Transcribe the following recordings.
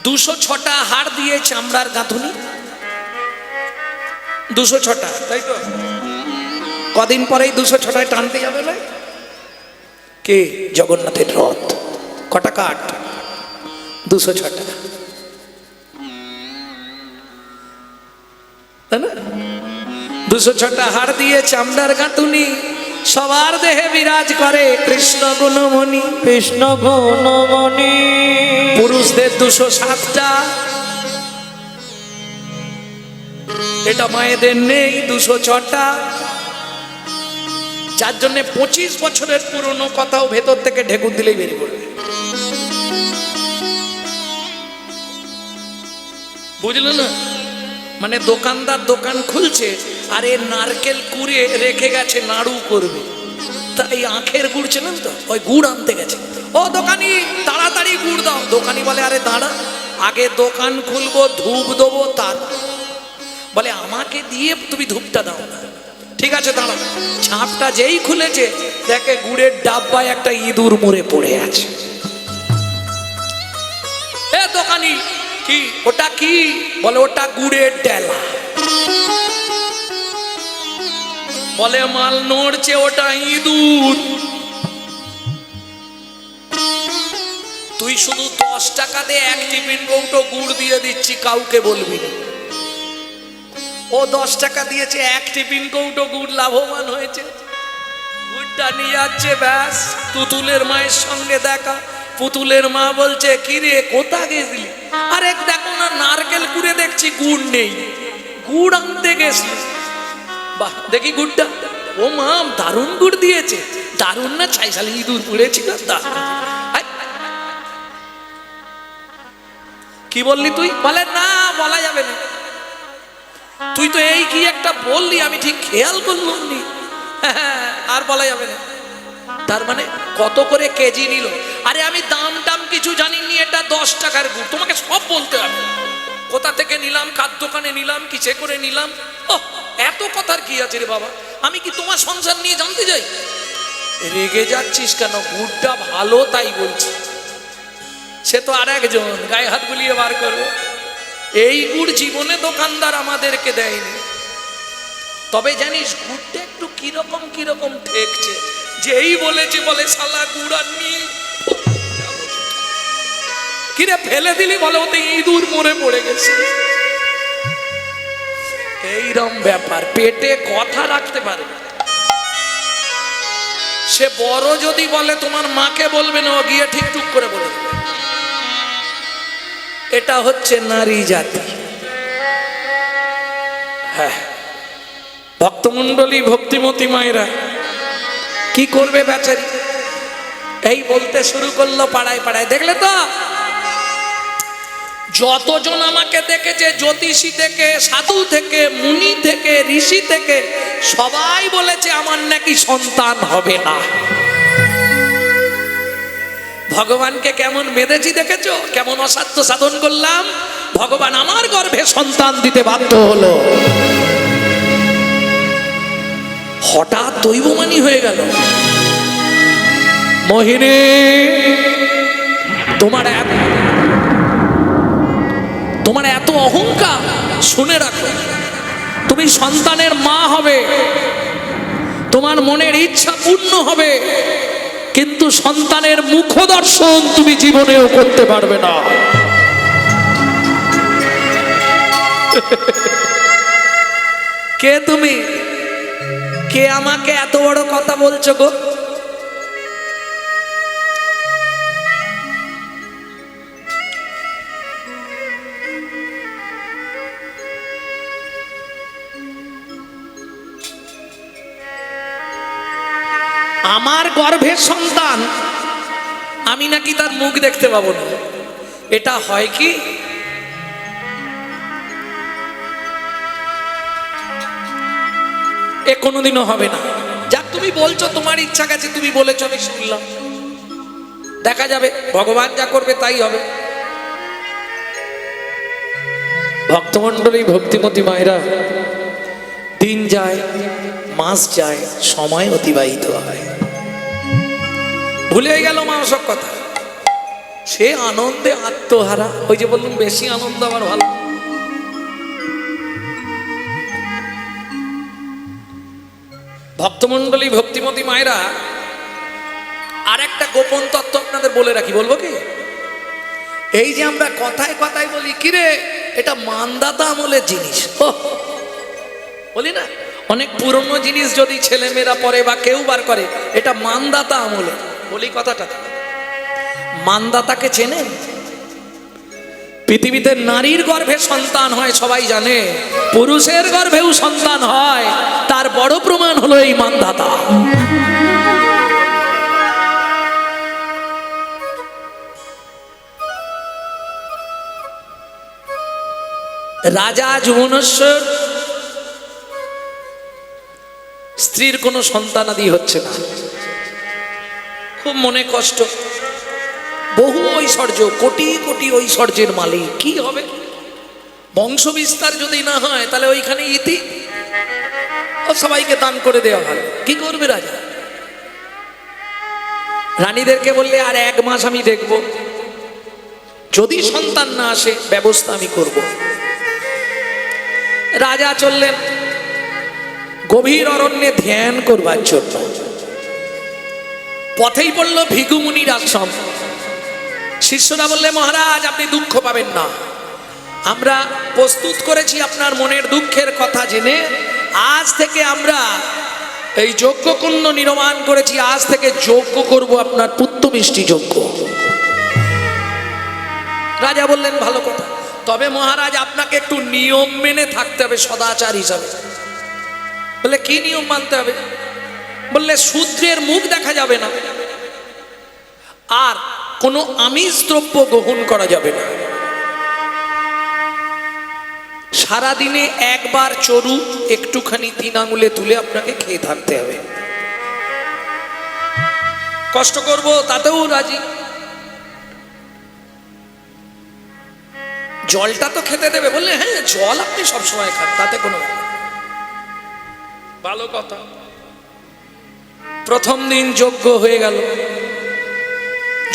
206টা হাড় দিয়ে চামড়ার গাঁথুনি, 206টা, তাই তো? কদিন পরেই 206টায় টানতে যাবে না? কে? জগন্নাথের রথ। কটা কাঠ? 206টা, তাই না? 206টা হাড় দিয়ে চামড়ার গাঁথুনি, সবার দেহে বিরাজ করে কৃষ্ণ গুণমণি। কৃষ্ণ গুণমণি। পুরুষদের 207টা, এটা মায়েদের নেই 206টা, যার জন্য 25 বছরের পুরনো কথাও ভেতর থেকে ঢেকুর দিলেই বেরিয়ে পড়বে। বুঝলো না? মানে দোকানদার দোকান খুলছে আর এ নারকেল কুড়ে রেখে গেছে নাড়ু করবে, তাই আখের গুড় ছিলেন তো, ওই গুড় আনতে গেছে। ও দোকানি, তাড়াতাড়ি গুড় দাও। দোকানি বলে আরে দাঁড়া, আগে দোকান খুলবো, ধূপ দেবো, তার বলে আমাকে দিয়ে তুমি ধূপটা দাও না। ঠিক আছে দাঁড়া। ঝাঁপটা যেই খুলেছে দেখে গুড়ের ডাব্বায় একটা ইঁদুর মরে পড়ে আছে। এ দোকানি, কি ওটা? কি? বলে ওটা গুড়ের ডেলা। বলে মাল নড়ছে, ওটা ইঁদুর। তুই শুধু 10 টাকা দিয়ে 1 টিফিন কৌটো গুড় দিয়ে দিচ্ছি, কাউকে বলবি না। ও 10 টাকা দিয়েছে, 1 টিফিন কৌটো গুড় লাভবান হয়েছে। গুড়টা নিয়ে যাচ্ছে, ব্যাস পুতুলের মায়ের সঙ্গে দেখা। পুতুলের মা বলছে কি রে, কোথা গেছিলি? আরে দেখো না, নারকেল কুড়ে দেখছি গুড় নেই, গুড় আনতে গেছিল। বাহ, দেখি গুড়টা। ও মা, দারুণ গুড় দিয়েছে। দারুণ না? ছাইশালি ইঁদুর পড়েছিল। কি বললি তুই? বলে না, বলা যাবে না। তুই তো এই কি একটা বললি, আমি ঠিক খেয়াল করলাম নি। আর বলা যাবে না। তার মানে কত করে কেজি নিল? আরে আমি দাম টাম কিছু জানিনি, এটা 10 টাকার গুড়, তোমাকে সব বলতে হবে। কোথা থেকে নিলাম, কার দোকানে নিলাম, কিসে করে নিলাম। ও, এত কথার কি আছে রে বাবা? আমি কি তোমার সংসার নিয়ে জানতে যাই? রেগে যাচ্ছিস কেন? গুড়টা ভালো তাই বলছি। সে তো আর একজন গায়ে হাত বুলিয়ে বার করবে। এই গুড় জীবনে দোকানদার আমাদেরকে দেয়নি। তবে জানিস গুড়টা একটু কিরকম কিরকম ঠেকছে। যেই বলেছে বলে শালা গুড় আননি, কিরে ফেলে দিলি? বলে ওতে ইঁদুর মরে পড়ে গেছে। এইরকম ব্যাপার, পেটে কথা রাখতে পারে। সে বড় যদি বলে তোমার মাকে বলবে না, ও গিয়ে ঠিক টুক করে বলে দেবে। এটা হচ্ছে নারী জাতি। হ্যাঁ, ভক্তমণ্ডলী, ভক্তিমতী মায়েরা কি করবে বেচারি? এই বলতে শুরু করলো পাড়ায় পাড়ায়। দেখলে তো, যতজন আমাকে দেখেছে, জ্যোতিষী থেকে, সাধু থেকে, মুনি থেকে, ঋষি থেকে, সবাই বলেছে আমার নাকি সন্তান হবে না। ভগবানকে কেমন মেধেছি দেখেছো? কেমন অসাধ্য সাধন করলাম, ভগবান আমার গর্ভে সন্তান দিতে বাধ্য হলো। হঠাৎ দৈবমানি হয়ে গেল। মোহিনী, তোমার এত অহংকার, শুনে রাখো, তুমি সন্তানের মা হবে, তোমার মনের ইচ্ছা পূর্ণ হবে, কিন্তু সন্তানের মুখ দর্শন তুমি জীবনেও করতে পারবে না। কে তুমি? কে আমাকে এত বড় কথা বলছো গো? আমার গর্ভের সন্তান, আমি নাকি তার মুখ দেখতে পাবো না? এটা হয় কি? এ কোনোদিনও হবে না। যাক, তুমি বলছো, তোমার ইচ্ছা গেছে, তুমি বলেছো, আমি শুনলাম। দেখা যাবে, ভগবান যা করবে তাই হবে। ভক্তমণ্ডলী, ভক্তিমতী মায়েরা, দিন যায়, মাস যায়, সময় অতিবাহিত হয়। ভুলে গেল মা সব কথা। সে আনন্দে আত্মহারা। ওই যে বললাম বেশি আনন্দ আমার ভালো। ভক্তমণ্ডলী, ভক্তিমতী মায়েরা, আর একটা গোপন তত্ত্ব আপনাদের বলে রাখি, বলবো কি? এই যে আমরা কথায় কথায় বলি কিরে এটা মানদাতা আমলের জিনিস, বলি না? অনেক পুরনো জিনিস যদি ছেলেমেয়েরা পরে বা কেউ বার করে, এটা মানদাতা আমলের, বলি কথাটা। মানদাতাকে চেনেন? পৃথিবীতে নারীর গর্ভে সন্তান হয় সবাই জানে, পুরুষের গর্ভেও সন্তান হয়, তার বড় প্রমাণ হলো এই মানদাতা। রাজা যুবনেশ্বর, স্ত্রীর কোনো সন্তানাদি হচ্ছে না, খুব মনে কষ্ট, বহু ঐশ্বর্য, কোটি কোটি ঐশ্বর্যের মালিক, কি হবে? বংশ বিস্তার যদি না হয় তাহলে ওইখানে ইতি, ও সবাইকে দান করে দেওয়া ভালো। কি করবে রাজা? রানীদেরকে বললে আর 1 মাস আমি দেখব, যদি সন্তান না আসে ব্যবস্থা আমি করব। রাজা চললেন গভীর অরণ্যে ধ্যান করবার জন্য। পথেই পড়ল ভৃগু মুনির আশ্রম। শিষ্যরা বললে মহারাজ আপনি দুঃখ পাবেন না, আমরা প্রস্তুত করেছি আপনার মনের দুঃখের কথা জেনে, আজ থেকে আমরা এই যজ্ঞকুণ্ড নির্মাণ করেছি, আজ থেকে যজ্ঞ করব আপনার পুত্রমিষ্টি যজ্ঞ। রাজা বললেন ভালো কথা, তবে মহারাজ আপনাকে একটু নিয়ম মেনে থাকতে হবে সদাচার হিসাবে। বলে কি নিয়ম মানতে হবে? বললে শূদ্রের মুখ দেখা যাবে না, আর কোনো আমিষ দ্রব্য গ্রহণ করা যাবে না, সারাদিনে একবার চরু একটুখানি 3 আঙুলে তুলে আপনাকে খেয়ে থাকতে হবে। কষ্ট করব তাতেও রাজি। জলটা তো খেতে দেবে? বললে হ্যাঁ জল আপনি সবসময় খান, তাতে কোনো ভালো কথা। প্রথম দিন যজ্ঞ হয়ে গেল।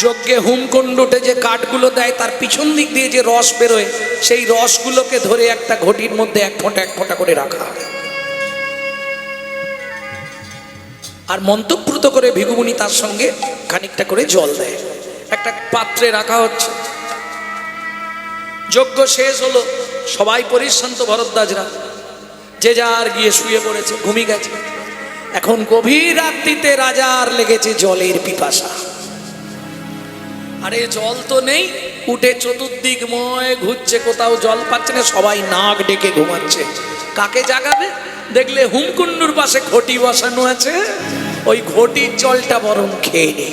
যজ্ঞে হোমকুণ্ডে যে কাঠগুলো দেয় তার পিছন দিক দিয়ে যে রস বেরোয়, সেই রসগুলোকে ধরে একটা ঘটির মধ্যে 1 ফোঁটা 1 ফোঁটা করে রাখা হয়, আর মন্ত্রপ্রুত করে ভৃগুমুনি তার সঙ্গে খানিকটা করে জল দেয়, একটা পাত্রে রাখা হচ্ছে। যজ্ঞ শেষ হলো, সবাই পরিশ্রান্ত, ভরদ্বাজরা যে যার গিয়ে শুয়ে পড়েছে, ঘুমিয়ে গেছে। এখন গভীর রাত্রিতে রাজার লেগেছে জলের পিপাসা। আরে জল তো নেই, উঠে চতুর্দিকময় ঘুরছে, কোথাও জল পাচ্ছে না, সবাই নাক ডেকে ঘুমাচ্ছে। কাকে জাগাবে? দেখলে হোমকুণ্ডুর পাশে ঘটি বসানো আছে, ওই ঘটির জলটা বরং খেয়ে নে।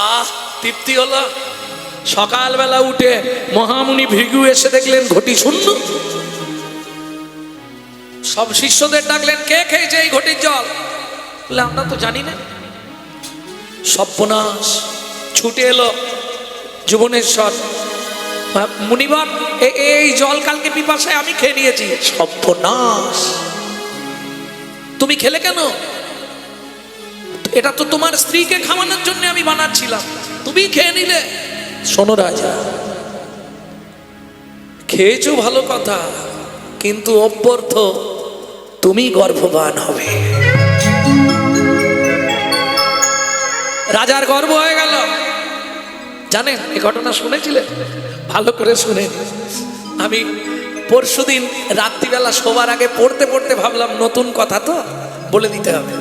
আহ তৃপ্তি হলো। সকালবেলা উঠে মহামুনি ভৃগু এসে দেখলেন ঘটি শূন্য। সব শিষ্যদের ডাকলেন, কে খেয়েছে এই ঘটির জল? বলে আমরা তো জানি না। সর্বনাশ, ছুটে এলো যুবনেশ্বর, মুনিবর এই জল কালকে পিপাসায় আমি খেয়ে নিয়েছি। সর্বনাশ, তুমি খেলে কেন? এটা তো তোমার স্ত্রীকে খাওয়ানোর জন্য আমি বানাচ্ছিলাম, তুমি খেয়ে নিলে। শোনো রাজা, খেয়েছো ভালো কথা, কিন্তু অব্যর্থ তুমি গর্ভবান হবে। রাজার গর্ব হয়ে গেল। জানেন এই ঘটনা শুনেছিলেন? ভালো করে শুনেন। আমি পরশুদিন রাত্রিবেলা শোবার আগে পড়তে পড়তে ভাবলাম নতুন কথা তো বলে দিতে হবে,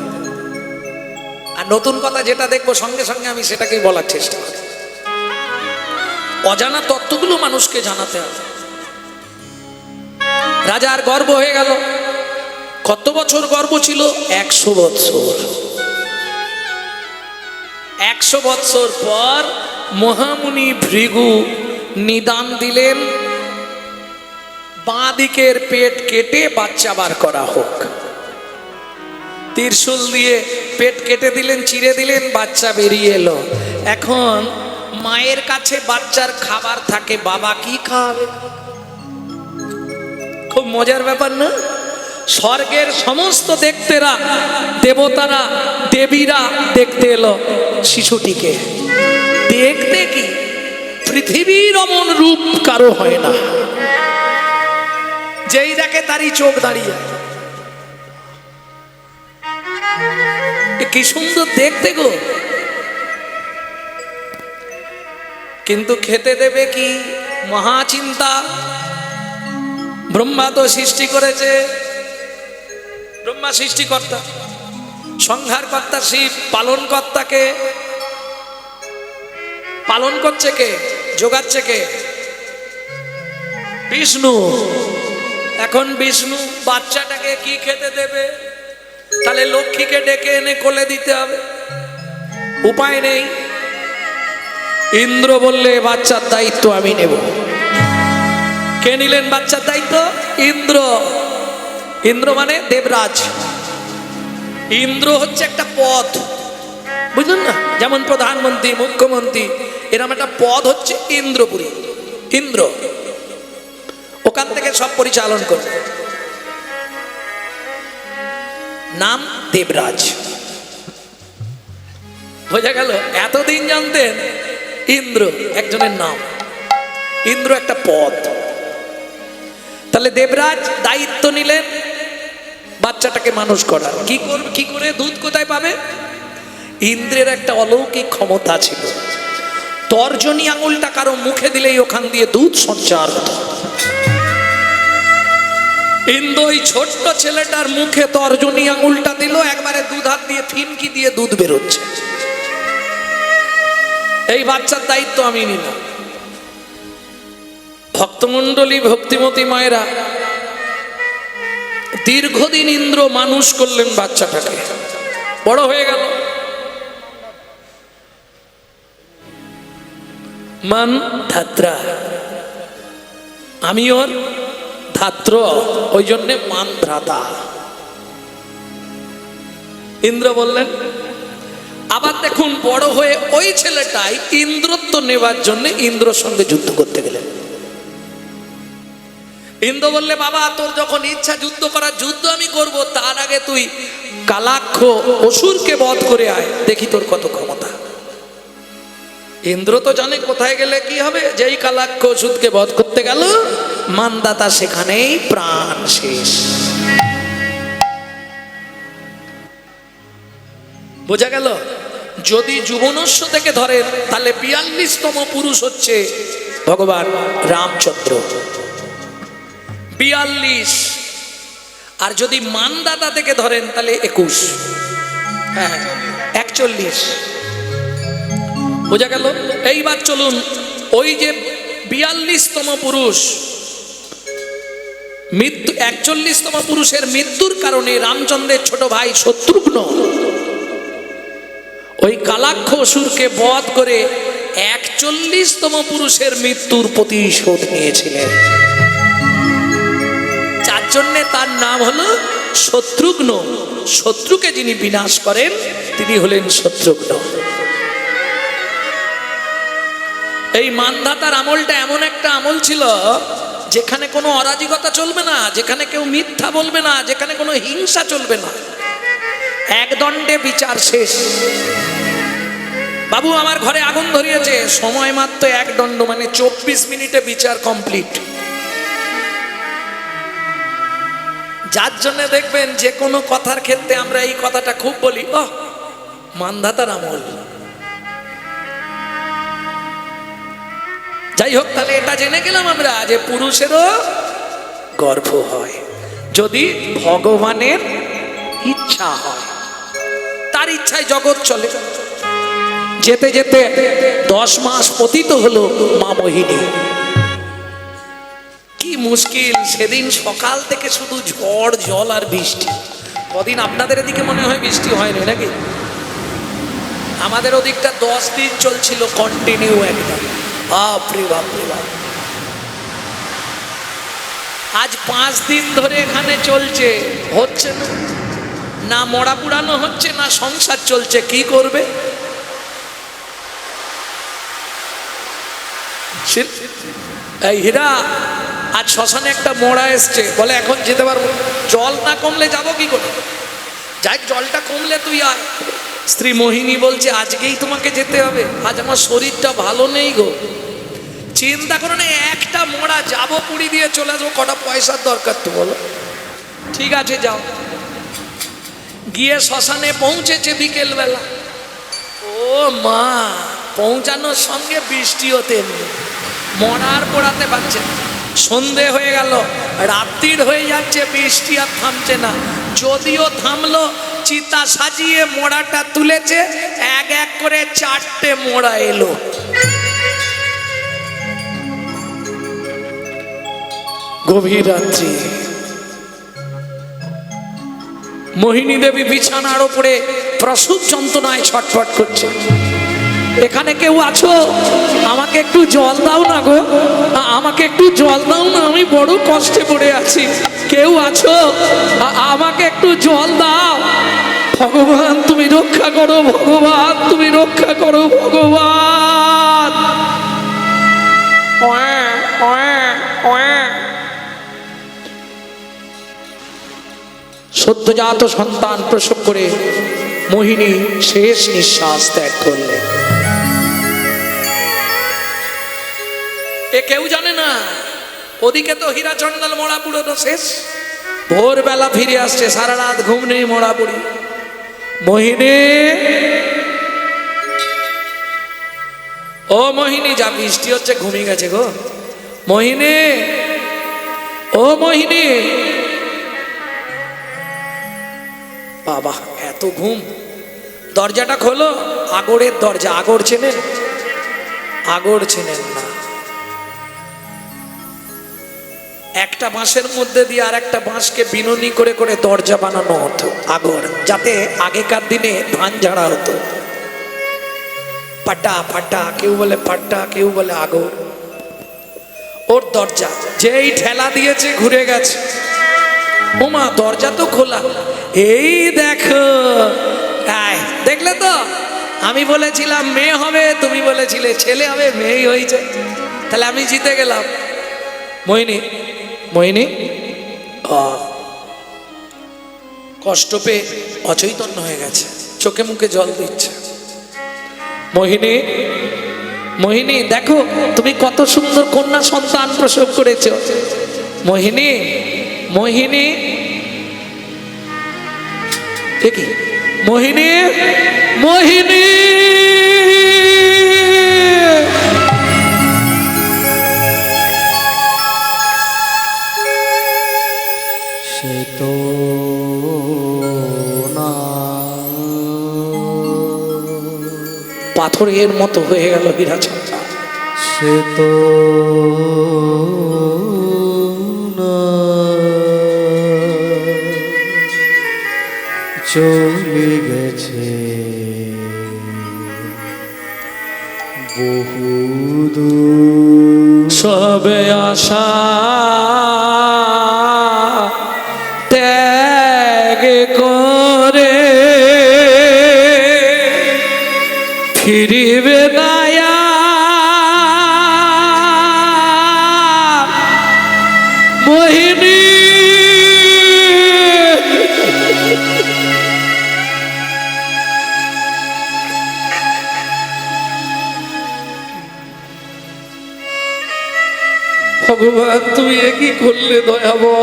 আর নতুন কথা যেটা দেখবো সঙ্গে সঙ্গে আমি সেটাকেই বলার চেষ্টা করি। অজানা তত্ত্বগুলো মানুষকে জানাতে হবে। রাজার গর্ব হয়ে গেল। কত বছর গর্ব ছিল? 100 বছর। 100 বছর পর মহামুনি ভৃগু নিদান দিলেন, বাঁ দিকের পেট কেটে বাচ্চা বার করা হোক। ত্রিশূল দিয়ে পেট কেটে দিলেন, চিরে দিলেন, বাচ্চা বেরিয়ে এলো। এখন মায়ের কাছে বাচ্চার খাবার থাকে, বাবা কি খাবে? খুব মজার ব্যাপার না? স্বর্গের সমস্ত দেখতেরা, দেবতারা, দেবীরা দেখতে এলো শিশুটিকে। দেখতে কি পৃথিবীর অমন রূপ কারো হয় না, যেই দেখে তারই চোখ দাঁড়িয়ে। কি সুন্দর দেখতে গো, কিন্তু খেতে দেবে কি মহা চিন্তা। ব্রহ্মা তো সৃষ্টি করেছে, ব্রহ্মা সৃষ্টিকর্তা, সংহারকর্তা শিব, পালন কর্তাকে পালন করছে কে, যোগাচ্ছে কে? বিষ্ণু। এখন বিষ্ণু বাচ্চাটাকে কি খেতে দেবে? তাহলে লক্ষ্মীকে ডেকে এনে কোলে দিতে হবে, উপায় নেই। ইন্দ্র বললে বাচ্চার দায়িত্ব আমি নেব। কে নিলেন বাচ্চার দায়িত্ব? ইন্দ্র। ইন্দ্র মানে দেবরাজ। ইন্দ্র হচ্ছে একটা পদ, বুঝলেন না? যেমন প্রধানমন্ত্রী, মুখ্যমন্ত্রী, এরকম একটা পদ হচ্ছে ইন্দ্রপুরী। ইন্দ্র ওখান থেকে সব পরিচালন করবে। নাম দেবরাজ। বোঝা গেল? এতদিন জানতেন ইন্দ্র একজনের নাম, ইন্দ্র একটা পদ। তাহলে দেবরাজ দায়িত্ব নিলেন বাচ্চাটাকে মানুষ করার। কি করবে, কি করে, দুধ কোথায় পাবে? ইন্দ্রের একটা অলৌকিক ক্ষমতা ছিল, তর্জনী আঙুলটা কারো মুখে দিলেই ওখান দিয়ে দুধ সঞ্চার হতো। ইন্দ্র ওই ছোট্ট ছেলেটার মুখে তর্জনী আঙুলটা দিল, একবারে দুধ হাত দিয়ে ফিনকি দিয়ে দুধ বেরোচ্ছে। এই বাচ্চার দায়িত্ব আমি নিলাম। ভক্তমণ্ডলী, ভক্তিমতী মায়েরা, দীর্ঘদিন ইন্দ্র মানুষ করলেন বাচ্চাটাকে, বড় হয়ে গেল। মান ধাত্রা, আমি ওর ধাত্র, ওই জন্যে মান ধাতা। ইন্দ্র বললেন। আবার দেখুন, বড় হয়ে ওই ছেলেটাই ইন্দ্রত্ব নেবার জন্য ইন্দ্রর সঙ্গে যুদ্ধ করতে গেলেন। ইন্দ্র বললে, বাবা তোর যখন ইচ্ছা যুদ্ধ করার, যুদ্ধ আমি করব, তার আগে তুই কালাক্ষ অসুরকে বধ করে আয়, দেখি তোর কত ক্ষমতা। ইন্দ্র তো জানে কোথায় গেলে কি হবে, যেই কালাক্ষ অসুরকে বধ করতে গেল, মানদাতা সেখানেই প্রাণ শেষ। বোঝা গেল? যদি যুবনস্য থেকে ধরেন তাহলে 42তম পুরুষ হচ্ছে ভগবান রামচন্দ্র, 42। আর যদি মানদাতা থেকে ধরেন তাহলে 21, হ্যাঁ 41। বোঝা গেল? এইবার চলুন, ওই যে 42তম পুরুষ মৃত্যু, 41তম পুরুষের মৃত্যুর কারণে রামচন্দ্রের ছোট ভাই শত্রুঘ্ন ওই কালাক্ষ অসুরকে বধ করে 41তম পুরুষের মৃত্যুর প্রতিশোধ নিয়েছিলেন। যার জন্যে তার নাম হলো শত্রুঘ্ন। শত্রুকে যিনি বিনাশ করেন তিনি হলেন শত্রুঘ্ন। এই মানধাতার আমলটা এমন একটা আমল ছিল যেখানে কোনো অরাজকতা চলবে না, যেখানে কেউ মিথ্যা বলবে না, যেখানে কোনো হিংসা চলবে না, এক দণ্ডে বিচার শেষ। বাবু আমার ঘরে আগুন ধরিয়েছে, সময় মাত্র এক দণ্ড, মানে 24 মিনিটে বিচার কমপ্লিট। যার জন্য দেখবেন যে কোনো কথার ক্ষেত্রে আমরা এই কথাটা খুব বলি, ও মানধাতার আমল। যাই হোক, তাহলে এটা জেনে গেলাম আমরা যে পুরুষেরও গর্ভ হয় যদি ভগবানের ইচ্ছা হয়, তার ইচ্ছায় জগৎ চলে। যেতে যেতে 10 মাস পতিত হলো মা মোহিনী। কি মুশকিল, সেদিন সকাল থেকে শুধু ঝড় জল আর বৃষ্টি। কদিন আপনাদের এদিকে মনে হয় বৃষ্টি হয়নি নাকি? আমাদের ওদিকটা 10 দিন চলছিল কন্টিনিউ একদম। বাপরে বাপরে বাপ। আজ 5 দিন ধরে এখানে চলছে, হচ্ছে না, না মরা পুরানো হচ্ছে, না সংসার চলছে। কি করবে? এই হীরা, আজ শ্মশানে একটা মোড়া এসছে, বলে এখন যেতে পারবো না। জল না কমলে যাবো কি করে? যাই জলটা কমলে তুই আয়। স্ত্রী মোহিনী বলছে আজকেই তোমাকে যেতে হবে, আজ আমার শরীরটা ভালো নেই গো। চিন্তা করো না, একটা মোড়া যাবো, পুরী দিয়ে চলে আসবো, কটা পয়সার দরকার তো বলো। ঠিক আছে যাও। গিয়ে শ্মশানে পৌঁছেছে বিকেল বেলা। ও মা, পৌঁছানোর সঙ্গে বৃষ্টিও তেমনি, মরার পোড়াতে পারছে না। সন্ধে হয়ে গেল, রাত্রির হয়ে যাচ্ছে, বৃষ্টি আর থামছে না। যদিও থামলো, চিতা সাজিয়ে মোড়াটা তুলেছে, এক এক করে 4টে মোড়া এলো। গভীর রাত্রি, মোহিনী দেবী বিছানার উপরে প্রসব যন্ত্রণায় ছটফট করছে। এখানে কেউ আছো? আমাকে একটু জল দাও না গো, আমাকে একটু জল দাও না, আমি বড় কষ্টে পড়ে আছি। কেউ আছো? আমাকে একটু জল দাও। ভগবান তুমি রক্ষা করো, ভগবান তুমি রক্ষা করো, ভগবান। সদ্যজাত সন্তান প্রসব করে মোহিনী শেষ নিঃশ্বাস ত্যাগ করলেন। এ কেউ জানে না, ওদিকে তো হীরাচন্দাল মোড়া পুরোনো শেষ। ভোরবেলা ফিরে আসছে, সারা রাত ঘুম নেই মোড়া পুরি। মোহিনী, ও মোহিনী, যা বৃষ্টি হচ্ছে ঘুমিয়ে গেছে গো। মোহিনী, ও মোহিনী। বাবা এত ঘুম। দরজাটা খোলো। আগরের দরজা। আগর চেনেন? আগর চেনেন না? একটা বাঁশের মধ্যে দিয়ে আর একটা বাঁশকে বিনুনি করে করে দরজা বানানো হতো, আগর, যাতে আগেকার দিনে ধান ঝাড়া হতো। পাটা পাটা, কেউ বলে পাটা, কেউ বলে আগর। ওর দরজা যেই ঠেলা দিয়েছে ঘুরে গেছে। ওমা, দরজা তো খোলা। এই দেখো, দেখলে তো, আমি বলেছিলাম মেয়ে হবে, তুমি বলেছিলে ছেলে হবে, মেয়েই হয়েছে। তাহলে আমি জিতে গেলাম। মোহিনী, মোহিনী কষ্ট পেয়ে অচৈতন্য হয়ে গেছে, চোখে মুখে জল দিচ্ছে। মোহিনী, মোহিনী দেখো, তুমি কত সুন্দর কন্যা সন্তান প্রসব করেছো। মোহিনী, মোহিনী, কি মোহিনী, মোহিনী। সে তো না, পাথরের মতো হয়ে গেল হীরাচন্দ্র। সে তো না, চলে গেছে বহুদূর। সবে আশা ত্যাগ করে ফিরিবে না মোহিনী। ভগবান তুমি একই করলে দয়াবহ।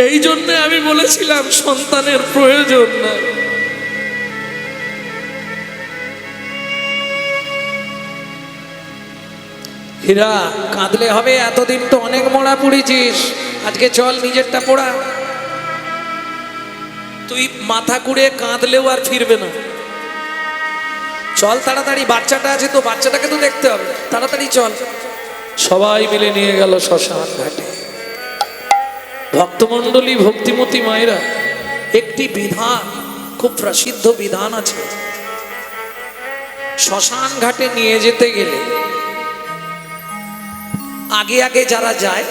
এই জন্য আমি বলেছিলাম সন্তানের প্রয়োজন নাই। হীরা, কাঁদলে হবে? এতদিন তো অনেক মোড়া পুড়েছিস, আজকে চল নিজেরটা পোড়া। তুই মাথা কুড়ে কাঁদলেও আর ফিরবে না। চল তাড়াতাড়ি, বাচ্চাটা আছে তো, বাচ্চাটাকে তো দেখতে হবে, তাড়াতাড়ি চল। সবাই মিলে নিয়ে গেল শ্মশান ঘাটে। ভক্তমণ্ডলী, ভক্তিমতী মায়েরা, একটি বিধান, খুব প্রসিদ্ধ বিধান আছে। শ্মশান ঘাটে নিয়ে যেতে গেলে আগে আগে যারা যায়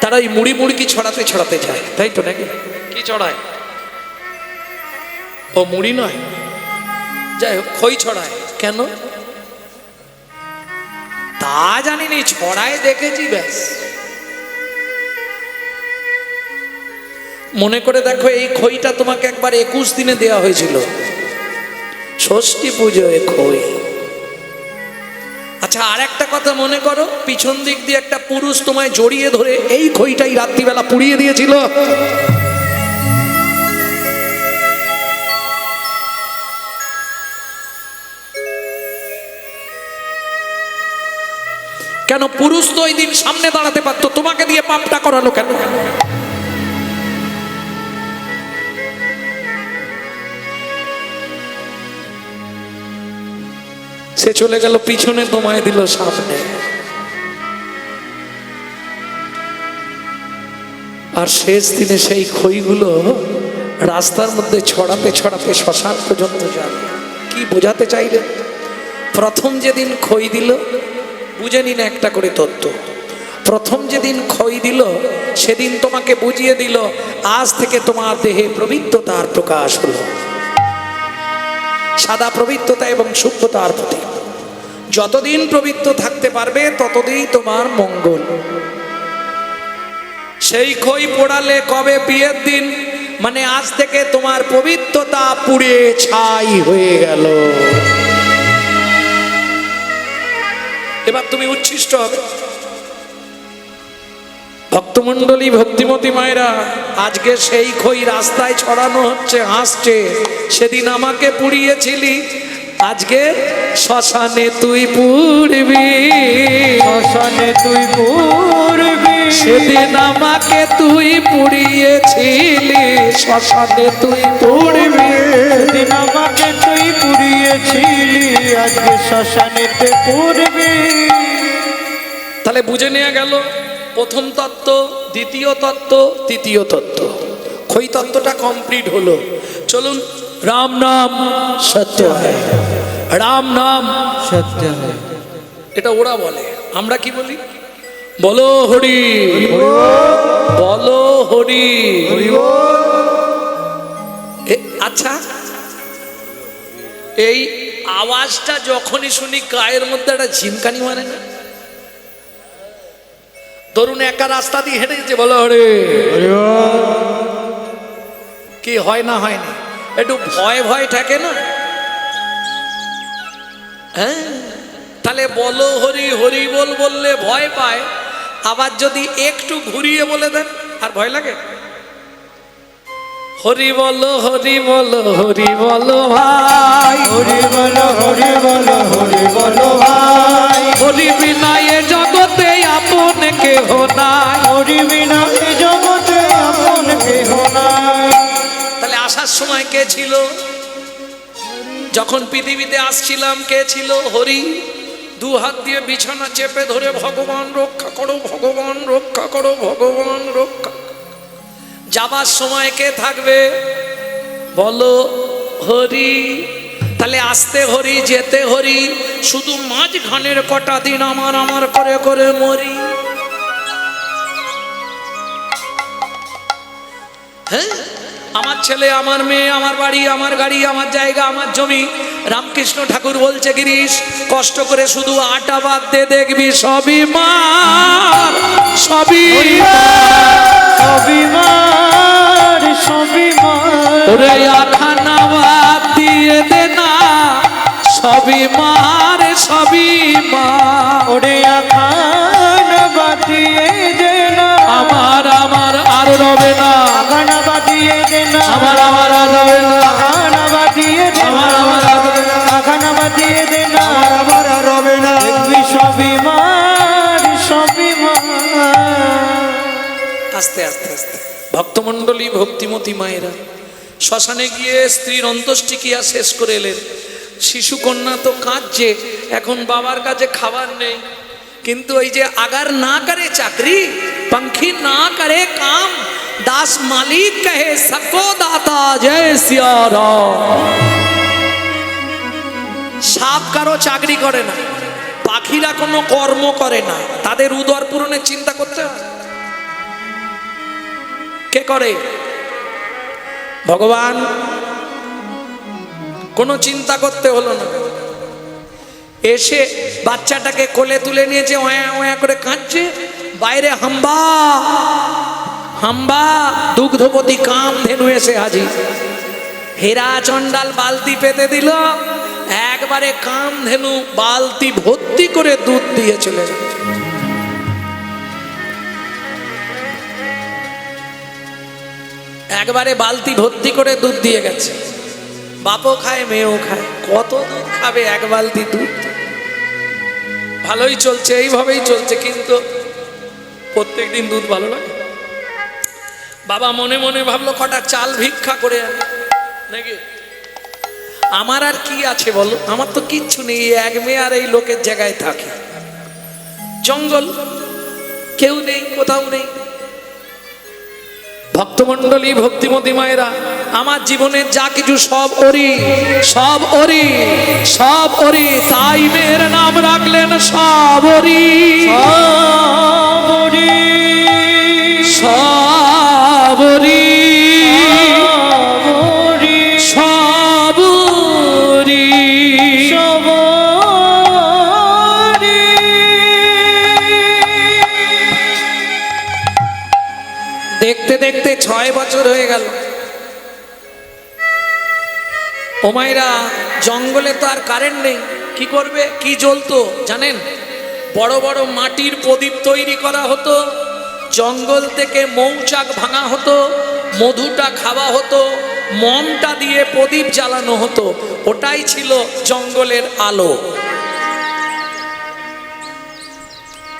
তারা ওই মুড়ি মুড়কি ছড়াতে ছড়াতে যায়, তাই তো নাকি? কি ছড়ায়? ও মুড়ি নয়, যাই হোক, খই ছড়ায়। কেন? তা জানিনি, ছড়ায় দেখেছি ব্যাস। মনে করে দেখো, এই খইটা তোমাকে একবার 21 দিনে দেওয়া হয়েছিল, ষষ্ঠী পুজোয় খই। আচ্ছা, আর একটা কথা মনে করো, পিছন দিক দিয়ে একটা পুরুষ তোমায় জড়িয়ে ধরে এই খইটাই রাত্রিবেলা পুড়িয়ে দিয়েছিল। কেন? পুরুষ তো ওই দিন সামনে দাঁড়াতে পারতো, তোমাকে দিয়ে পাপটা করালো কেন? সে চলে গেল পিছনে, তোমায় দিল সামনে। আর শেষ দিনে সেই খইগুলো রাস্তার মধ্যে ছড়াতে ছড়াতে শ্মশান পর্যন্ত যাবে। কি বোঝাতে চাইলেন? প্রথম যেদিন খই দিল, বুঝে নিন একটা করে তত্ত্ব। প্রথম যেদিন খই দিল সেদিন তোমাকে বুঝিয়ে দিল, আজ থেকে তোমার দেহে পবিত্রতার প্রকাশ হলো, সাদা পবিত্রতা এবং শুদ্ধতার প্রতীক। যতদিন পবিত্র থাকতে পারবে ততদিন তোমার মঙ্গল। সেই খই পোড়ালে কবে? বিয়ের দিন, মানে আজ থেকে তোমার পবিত্রতা পুড়ে ছাই হয়ে গেল। এবার তুমি উচ্ছিষ্ট হবে। ভক্তমণ্ডলী, ভক্তিমতী মায়েরা, আজকে সেই খই রাস্তায় ছড়ানো হচ্ছে, হাসছে। সেদিন আমাকে পুড়িয়েছিলি, আজকে শ্মশানে তুই পুড়বি, শ্মশানে তুই পুড়বি। সেদিন আমাকে তুই পুড়িয়েছিলি, শ্মশানে তুই পুড়বি। সেদিন আমাকে তুই পুড়িয়েছিলি, আজকে শ্মশানেতে পুড়বি। তাহলে বুঝে নেওয়া গেল প্রথম তত্ত্ব, দ্বিতীয় তত্ত্ব, তৃতীয় তত্ত্ব। খই তত্ত্বটা কমপ্লিট হলো। চলুন, রাম নাম সত্য হ্যায়, রাম নাম সত্য হ্যায়। এটা ওরা বলে, আমরা কি বলি? বলো হরি, বলো হরি। আচ্ছা, এই আওয়াজটা যখনই শুনি গায়ের মধ্যে একটা ঝিমকানি মানে না? ধরুন একা রাস্তা দিয়ে হেঁটে গেছে, বলো হরে, কি হয় না? হয় না? একটু ভয় ভয় থাকে না? হ্যাঁ, তাহলে বলো হরি, হরি বল বললে ভয় পায়। আবার যদি একটু ঘুরিয়ে বলে দেন, আর ভয় লাগে? হরি বলো, হরি বলো, হরি বলো ভাই, হরি বলো, হরি বলো, হরি বলো ভাই। হরি বিনা এ জগতে আপন কেহ নাই, হরি বিনা এ জগতে আপন কেহ নাই। তাহলে আসার সময় কে ছিল? যখন পৃথিবীতে আসছিলাম কে ছিল? হরি। দু হাত দিয়ে বিছানা চেপে ধরে ভগবান রক্ষা করো, ভগবান রক্ষা করো, ভগবান রক্ষা। যাবার সময় কে থাকবে? বলো হরি। তাহলে আসতে হরি, যেতে হরি, শুধু মাঝখানের কটা দিন আমার আমার করে করে মরি। হ্যাঁ, আমার ছেলে, আমার মেয়ে, আমার বাড়ি, আমার গাড়ি, আমার জায়গা, আমার জমি। রামকৃষ্ণ ঠাকুর বলছে, গিরিশ কষ্ট করে শুধু আটা বাদ দে, দেখবি সবই মার, সবই সবই মার, সবই মার। ওরে আখানা বাদ দিয়ে দে না, সবই মার, সবই মার। ওরে আখান বাদিয়ে দে না, আমার আমার আর রবে না, আখান বাদিয়ে দে না, আমার আমার আর রবে না, আখান বাদিয়ে দে না, আমার আমার আর রবে না, আখান বাদিয়ে দে না, আমার আর রবে না। দেখবি সবই মার, সবই মার। আস্তে আস্তে আস্তে। ভক্তমণ্ডলী, ভক্তিমতী মায়েরা, শ্মশানে গিয়ে স্ত্রীর অন্ত্যেষ্টিক্রিয়া শেষ করে এলেন। শিশু কন্যা তো কাঁদছে, এখন বাবার কাছে খাবার নেই। কিন্তু ওই যে আগার না করে চাকরি, पंखी ना करे काम, दास मालिक कहे सबको दाता, जय सिया राम। সাপ কারো চাকরি করে না, পাখিরা কোনো কর্ম করে না, তাদের উদর পূরণের চিন্তা করতে হয়। কে করে? ভগবান। কোনো চিন্তা করতে হলো না। এসে বাচ্চাটাকে কোলে তুলে নিয়েছে, ওয়া ওয়া করে কাঁদছে। বাইরে হাম্বা হাম্বা দুগ্ধবতী কামধেনু এসে হাজির। হীরা চণ্ডাল বালতি পেতে দিল, একবারে কামধেনু বালতি ভর্তি করে দুধ দিয়ে চলে গেল। একবারে বালতি ভর্তি করে দুধ দিয়ে গেছে। বাপও খায় মেয়েও খায়, কত দুধ খাবে এক বালতি দুধ। ভালোই চলছে, এইভাবেই চলছে, কিন্তু প্রত্যেকদিন দুধ ভালো লাগে। বাবা মনে মনে ভাবলো কটা চাল ভিক্ষা করে আনে নাকি। আমার আর কি আছে বলো, আমার তো কিচ্ছু নেই, এক মেয়ে আর এই লোকের জায়গায় থাকে। জঙ্গল, কেউ নেই, কোথাও নেই। ভক্তমণ্ডলী, ভক্তিমতী মায়েরা, আমার জীবনের যা কিছু সব ওরি, সব ওরি, সব ওরি, তাই মেয়ের নাম রাখলেন সবরি, সবরি, সবরি, সবরি, সবরি। সবরি। দেখতে দেখতে 6 বছর হয়ে গেল। ও মায়েরা, জঙ্গলে তো আর কারেন্ট নেই, কি করবে? কি জ্বলতো জানেন? বড় বড় মাটির প্রদীপ তৈরি করা হতো, জঙ্গল থেকে মৌচাক ভাঙা হতো, মধুটা খাওয়া হতো, মমটা দিয়ে প্রদীপ জ্বালানো হতো। ওটাই ছিল জঙ্গলের আলো।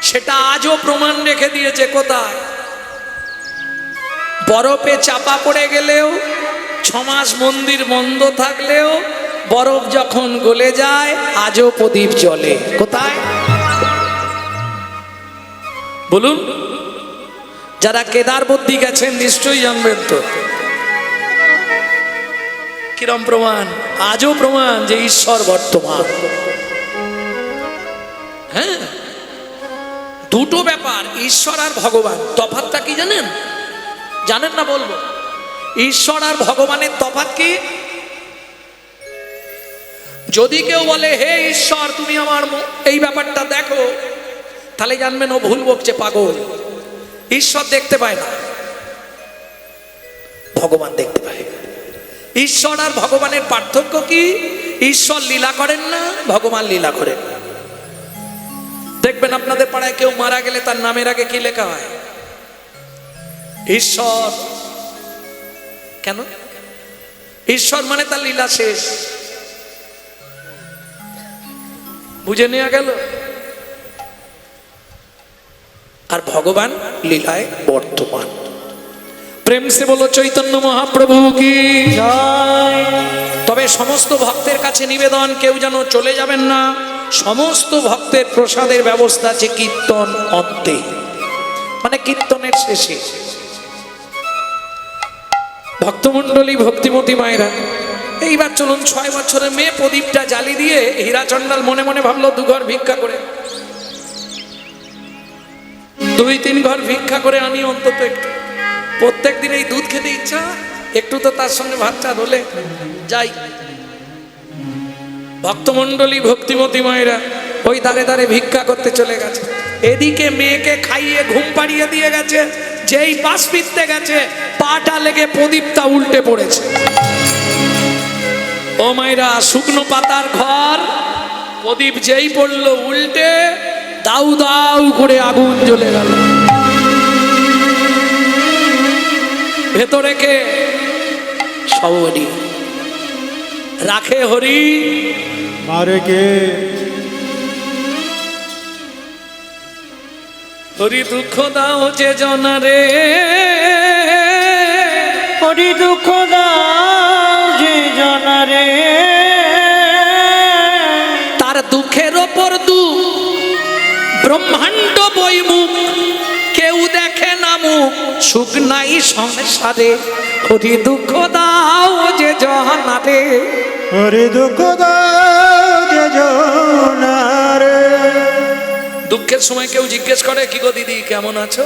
সেটা আজও প্রমাণ রেখে দিয়েছে। কোথায়? বরফে চাপা পড়ে গেলেও, 6 মাস মন্দির বন্ধ থাকলেও, বরফ যখন গলে যায় আজও প্রদীপ জ্বলে। কোথায় বলুন? যারা কেদারবদ্রী গেছেন নিশ্চয়ই জানবেন তো। কিরম প্রমাণ? আজও প্রমাণ যে ঈশ্বর বর্তমান। হ্যাঁ, দুটো ব্যাপার, ঈশ্বর আর ভগবান। তফাৎটা কি জানেন? জানেন না বলবো। ঈশ্বর আর ভগবানের তফাৎ কি? যদি কেউ বলে হে ঈশ্বর তুমি আমার এই ব্যাপারটা দেখো, তাহলে জানবেন ও ভুল বকছে, পাগল। ঈশ্বর দেখতে পায় না, ভগবান দেখতে পায়। ঈশ্বর আর ভগবানের পার্থক্য কি? ঈশ্বর লীলা করেন না, ভগবান লীলা করেন। দেখবেন আপনাদের পাড়ায় কেউ মারা গেলে তার নামের আগে কি লেখা হয়? ঈশ্বর। কেন? ঈশ্বর মানে তার লীলা শেষ। বুঝে নেওয়া গেল? আর ভগবান লীলায় বর্তমান। প্রেম সে বলো চৈতন্য মহাপ্রভু কি জয়। তবে সমস্ত ভক্তের কাছে নিবেদন, কেউ যেন চলে যাবেন না। সমস্ত ভক্তের প্রসাদের ব্যবস্থা আছে কীর্তন অন্তে, মানে কীর্তনের শেষে। ভক্তমণ্ডলী, ভক্তিমতী মায়েরা, এইবার চলুন 6 বছরের মেয়ে প্রদীপটা জ্বালি দিয়ে হীরা চণ্ডাল মনে মনে ভাবলো 2 ঘর ভিক্ষা করে, 2-3 ঘর ভিক্ষা করে আনি অন্তত একটু। প্রত্যেক দিন এই দুধ খেতে ইচ্ছা, একটু তো তার সঙ্গে ভাত চাল হলে যাই। ভক্তমণ্ডলী, ভক্তিমতী মায়েরা ওই দাঁড়ে দাঁড়ে ভিক্ষা করতে চলে গেছে। এদিকে মেয়েকে খাইয়ে ঘুম পাড়িয়ে দিয়ে গেছে, যেই পাশ ফিরতে গেছে পাটা লেগে প্রদীপটা উল্টে পড়েছে। ও মায়েরা, শুকনো পাতার ঘর, প্রদীপ যেই পড়লো উল্টে, দাউ দাউ করে আগুন জ্বলে গেল। ভেতরে কে? সবরি। রাখে হরি, মারে কে? হরি দুঃখ দাও যে জনারে, হরি দুঃখ দাও যে জনারে, তার দুঃখের ওপর দুঃখ, ব্রহ্মাণ্ড বৈমুখ, কেউ দেখে না মুখ, সুখ নাই সংসারে। হরি দুঃখ দাও যে জনারে, হরি দুঃখ দাও যে জনারে। দুঃখের সময় কেউ জিজ্ঞেস করে কি গো দিদি কেমন আছো?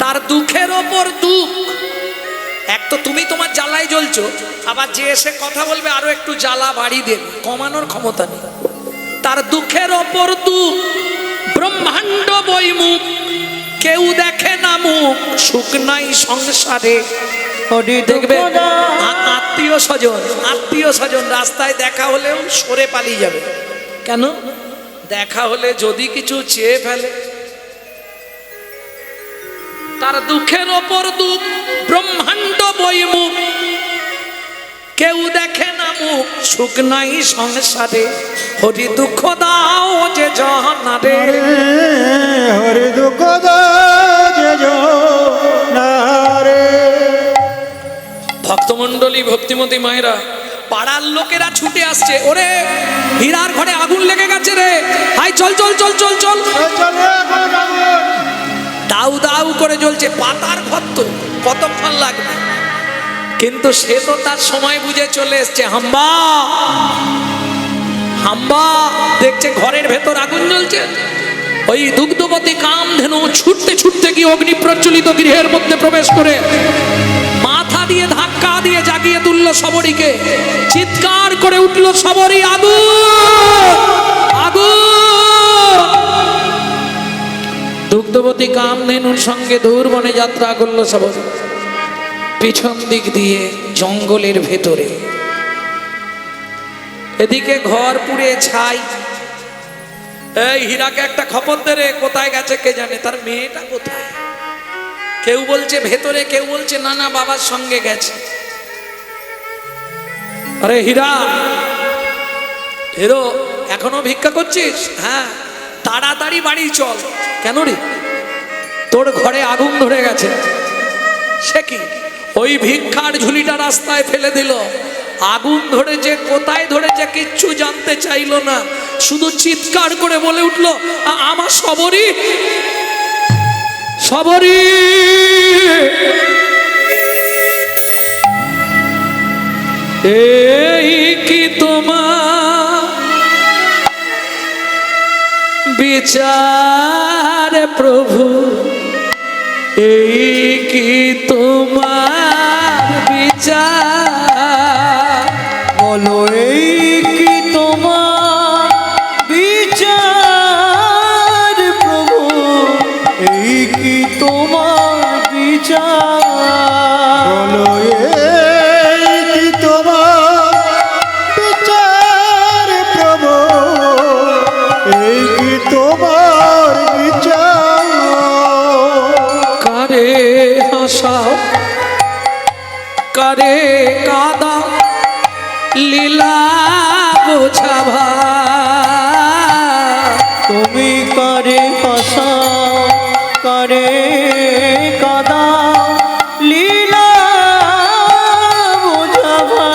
তার দুঃখের ওপর দুঃখ, এক তো তুমি তোমার জ্বালায় জ্বলছো, আবার যে এসে কথা বলবে আরো একটু জ্বালা বাড়ি দেবে, কমানোর ক্ষমতা নেই। তার দুঃখের ওপর দুঃখ, ব্রহ্মাণ্ড বইমুখ, কেউ দেখে না মুখ, সুখ নাই সংসারে। হরি দেখবে দুঃখ দাও। আত্মীয় স্বজন রাস্তায় দেখা হলেও সরে পালিয়ে যাবে। কেন? দেখা হলে যদি কিছু চেয়ে ফেলে। তার দুঃখের ওপর দুঃখ, ব্রহ্মাণ্ড বইমুখ, কেউ দেখে না মুখ, সুখ নাই সংসারে। হরি দুঃখ দাও যে জনারে। হরি দুঃখ দাও যে জনারে। ভক্তমণ্ডলী, ভক্তিমতী মায়েরা, পাড়ার লোকেরা ছুটে আসছে, ওরে হীরার ঘরে আগুন লেগে গেছে রে, হাই চল চল চল চল চল। দাউ দাউ করে জ্বলছে, পাতার ঘর তো কতক্ষণ লাগবে, কিন্তু সে তো তার সময় বুঝে চলে এসছে। হাম্বা হাম্বা, দেখছে ঘরের ভেতর আগুন জ্বলছে। ওই দুগ্ধবতী কামধেনু ছুটতে ছুটতে গিয়ে অগ্নি প্রজ্বলিত গৃহের মধ্যে প্রবেশ করে মাথা দিয়ে ধাক্কা দিয়ে জাগিয়ে তুলল শবরীকে। চিৎকার করে উঠল শবরী, আগুন আগুন। দুগ্ধবতী কামধেনুর সঙ্গে দূর বনে যাত্রা করলো শবরী। পিছন দিক দিয়ে জঙ্গলের ভেতরে, এদিকে ঘর পুড়ে ছাই। এই হীরাকে একটা খবর দে রে, কোথায় গেছে কে জানে, তার মেয়েটা কোথায়? কেউ বলছে ভেতরে, কেউ বলছে না না বাবার সঙ্গে গেছে। আরে হীরা, হিরো এখনো ভিক্ষা করছিস? হ্যাঁ, তাড়াতাড়ি বাড়ি চল। কেন রে? তোর ঘরে আগুন ধরে গেছে। সে কি? ওই ভিক্ষার ঝুলিটা রাস্তায় ফেলে দিল, আগুন ধরেছে, কোথায় ধরেছে কিচ্ছু জানতে চাইলো না, শুধু চিৎকার করে বলে উঠলো, আমার শবরী, শবরী। এই কি তোমার বিচার প্রভু, এই কি তোমার বিচার? বলো এই কি তোমার বিচার প্রভু, এই কি তোমার বিচার? বলো এই কি তোমার বিচার প্রভু, এই কি তোমার বিচার? কারে হাসাও, কারে কাদা, লীলা বোঝাভা। তুমি করে হাসাও, করে কাদা, লীলা বোঝাবা।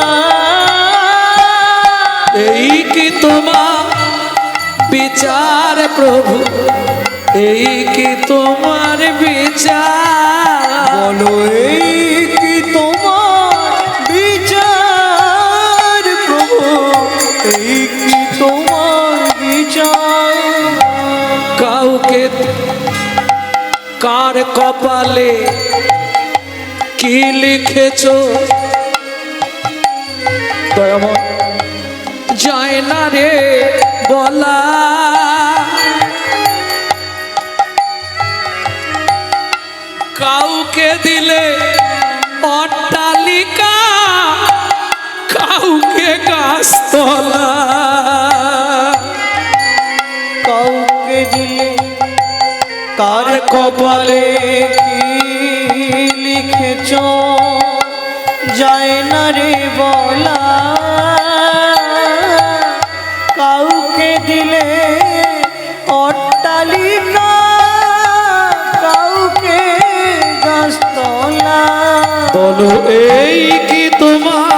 এই কি তোমার বিচার প্রভু, এই কি তোমার বিচার? বলো এই কি তোমার বিচার প্রভু, এই কি তোমার বিচার? কাউকে কার কপালে কি লিখেছো দয়াময় যায় না রে বলা। কাউকে দিলে অট্টালিকা, কাউকে গাছতলা। কাউকে দিলে কার কপালে কি লিখেছ যায় না রে বলা। কাউকে দিলে অট্টালিকা, কাউকে গাছতলা। বলো এই কি তোমার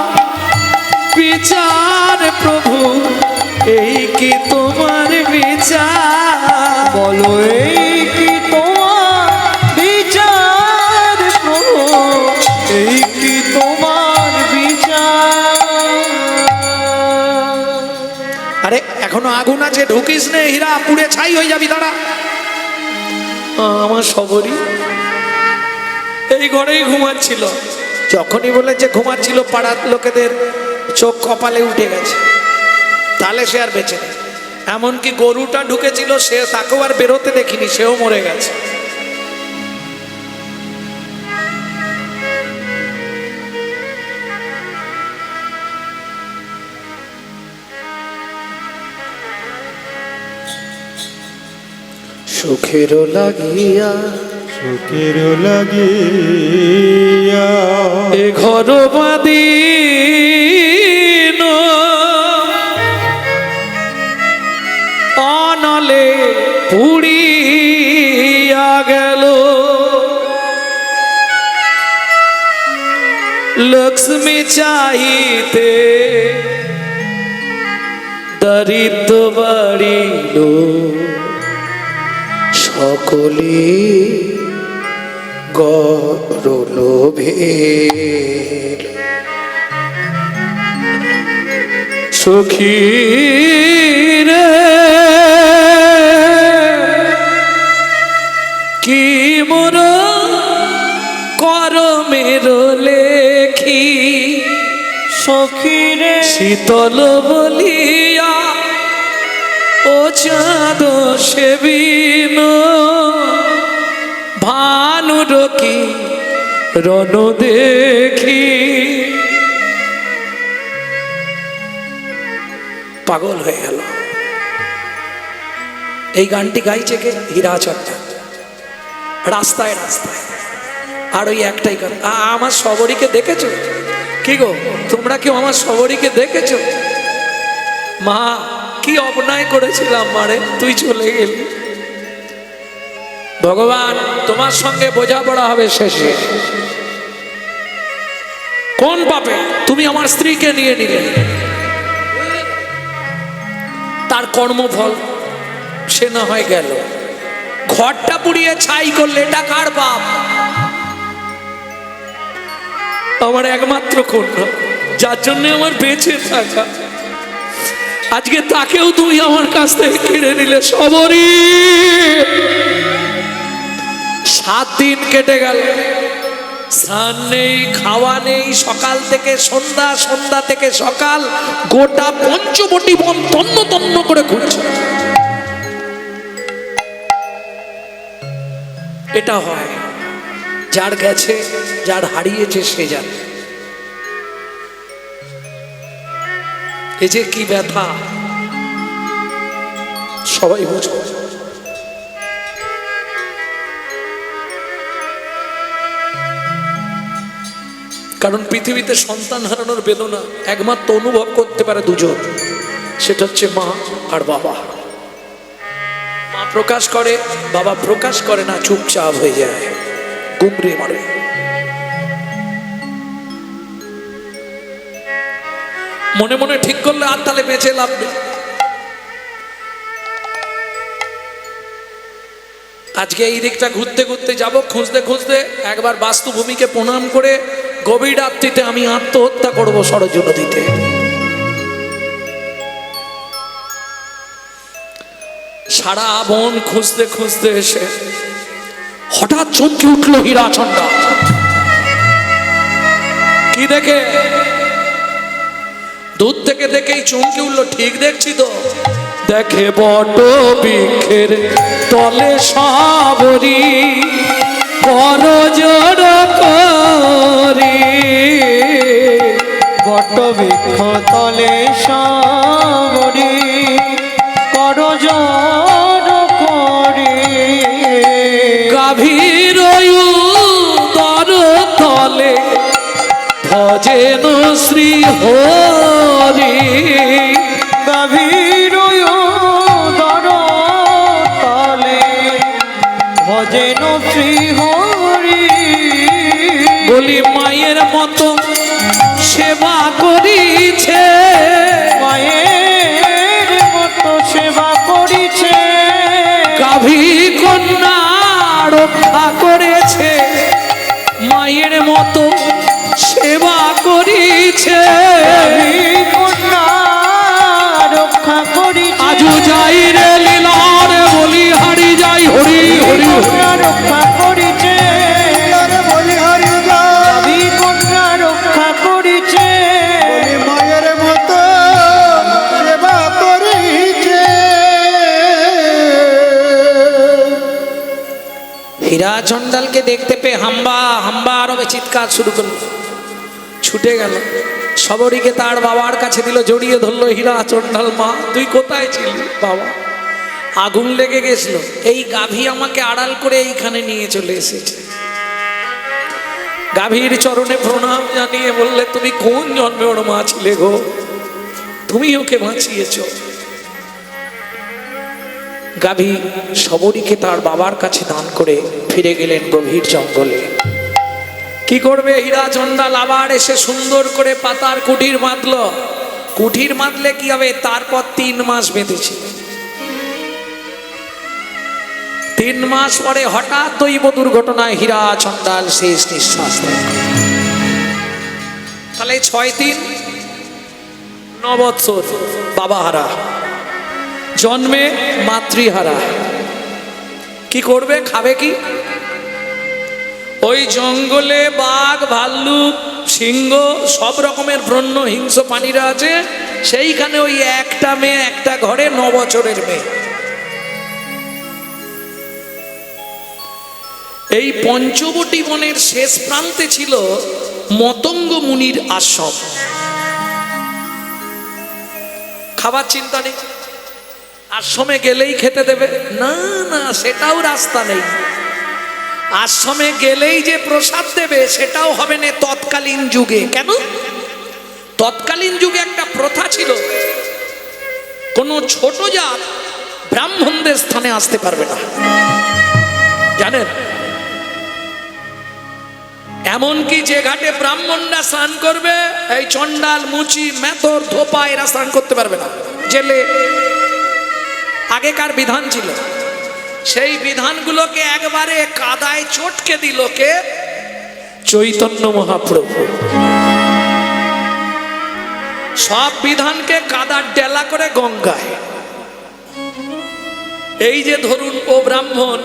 বিচার প্রভু, এই কি তোমার বিচার? বলো এই কি তোমার বিচার প্রভু, এই কি তোমার বিচার? আরে এখনো আগুন আছে, ঢুকিস নে হীরা, পুড়ে ছাই হয়ে যাবি। দাঁড়া, আমার শবরী এই ঘরেই ঘুমাচ্ছিল, যখনই বলে যে ঘুমাচ্ছিল পাড়ার লোকেদের চোখ কপালে উঠে গেছে, তাহলে সে আর বেঁচে নেই। এমনকি গরুটা ঢুকেছিল, সে তাকেও আর বেরোতে দেখিনি, সেও মরে গেছে। সুখের লাগিয়া সুখের লাগিয়া এ ঘর বাদিন অনলে পুড়িয়া গেল, লক্ষ্মী চাহিতে দরিদ্র বাড়িল, সকলে গরলোভে সখী রে কি মোর করমের লেখি, সখী রে শীতল বলিয়া ও চাঁদ সেবিন, ভানুর কি রণ দেখি। পাগল হয়ে গেল। এই গানটি গাইছে কে? হীরাচন্দ্র। রাস্তায় রাস্তায় আর ওই একটাই গান। আমার সবরীকে দেখেছো? কি গো, তোমরা কেউ আমার সবরীকে দেখেছো? মা কি অন্যায় করেছিলাম মারে, তুই চলে গেলি। ভগবান তোমার সঙ্গে বোঝাপড়া হবে শেষে। কোন পাপে তুমি আমার স্ত্রীকে নিয়ে নিলে? তার কর্মফল সে না হয় গেল, ঘরটা পুড়িয়ে ছাই করলে, এটা কার পাপ? আমার একমাত্র কন্যা, যার জন্য আমার বেঁচে থাকা, আজকে তাকেও তুমি আমার কাছ থেকে কেড়ে নিলে। সবরই 7 দিন কেটে গেল, স্নান নেই, খাওয়া নেই, সকাল থেকে সন্ধ্যা, সন্ধ্যা থেকে সকাল, গোটা পঞ্চবটি বন তন্ন তন্ন করে ঘুরছে। এটা হয়, যার গেছে, যার হারিয়েছে সে জানে। এ যে কি ব্যথা সবাই বুঝো। কারণ পৃথিবীতে সন্তান হারানোর বেদনা একমাত্র অনুভব করতে পারে দুজন, সেটা হচ্ছে মা আর বাবা। মা প্রকাশ করে, বাবা প্রকাশ করে না, চুপচাপ হয়ে যায়, গুমড়ে মারে। মনে মনে ঠিক করলে আর তাহলে বেঁচে লাভ নেই। আজকে এই দিকটা ঘুরতে ঘুরতে যাব, খুঁজতে খুঁজতে একবার বাস্তুভূমিকে প্রণাম করে গভীর রাত্রিতে আমি আত্মহত্যা করব সরজ নদীতে। সারা বন খুঁজতে খুঁজতে এসে হঠাৎ চমকে উঠল হীরাচন্দ্র। কি দেখে? দূর থেকে দেখেই চমকে উঠলো, ঠিক দেখছি তো, দেখে বট বৃক্ষের তলে সাবরী করজোড় করি, বট বৃক্ষ তলে সাবরী করজোড় করি, গাভীর উদর তলে ভজেন শ্রী হরি, গভীর উদর তলে ভজেন শ্রী হরি। বলি মায়ের মতো সেবা করিছে, মায়ের মতো সেবা করিছে, গাভী কন্যা রক্ষা করেছে, মায়ের মতো সেবা করিছে, কন্যা রক্ষা করিছে। আজু যাই রে লীলার বলি হারি যাই, হরি হরি কন্যা রক্ষা করিছে, বলি হরি গাভী কন্যা হীরা চণ্ডালকে দেখতে পেয়ে হাম্বা হাম্বা আরবে চিৎকার শুরু করলো, ছুটে গেল, সবরীকে তার বাবার কাছে দিল, জড়িয়ে ধরলো। হীরা চণ্ডাল, মা তুই কোথায় ছিলি বাবা? আগুন লেগে গেছিল, এই গাভী আমাকে আড়াল করে এইখানে নিয়ে চলে এসেছে। গাভীর চরণে প্রণাম জানিয়ে বললে, তুমি কোন জন্মে ওর মা ছিলে গো, তুমি ওকে বাঁচিয়েছ। গাভী সবরীকে তার বাবার কাছে দান করে ফিরে গেলেন গভীর জঙ্গলে। কি করবে হীরা চণ্ডাল? আবার এসে সুন্দর করে পাতার কুঠির বাঁধল। কুঠির বাঁধলে কি হবে? তারপর 3 মাস বেঁধেছে। 3 মাস পরে হঠাৎ দৈব দুর্ঘটনায় হীরা চণ্ডাল শেষ নিঃশ্বাস দেয়। তাহলে 6 9 বৎসর বাবাহারা, জন্মে মাতৃহারা। কি করবে? খাবে কি? ওই জঙ্গলে বাঘ, ভাল্লুক, সিংহ, সব রকমের বন্য হিংস্র প্রাণীরা আছে। সেইখানে ওই একটা মেয়ে, একটা ঘরে 9 বছরের মেয়ে। এই পঞ্চবটী বনের শেষ প্রান্তে ছিল মতঙ্গ মুনির আশ্রম। খাবার চিন্তা নেই, আশ্রমে গেলেই খেতে দেবে না, না সেটাও রাস্তা নেই। আশ্রমে গেলেই যে প্রসাদ দেবে সেটাও হবে না তৎকালীন যুগে। কেন? তৎকালীন যুগে একটা প্রথা ছিল, কোনো ছোট জাত ব্রাহ্মণদের স্থানে আসতে পারবে না, জানেন? এমনকি যে ঘাটে ব্রাহ্মণরা স্নান করবে, এই চণ্ডাল, মুচি, মেথর, ধোপা এরা স্নান করতে পারবে না। জেলে আগেকার বিধান ছিল, সেই বিধানগুলোকে একবারে কাদায় চটকে দিল কে? চৈতন্য মহাপ্রভু। সব বিধানকে কাদার ডেলা করে গঙ্গায়। এই যে ধরুন, ও ব্রাহ্মণ,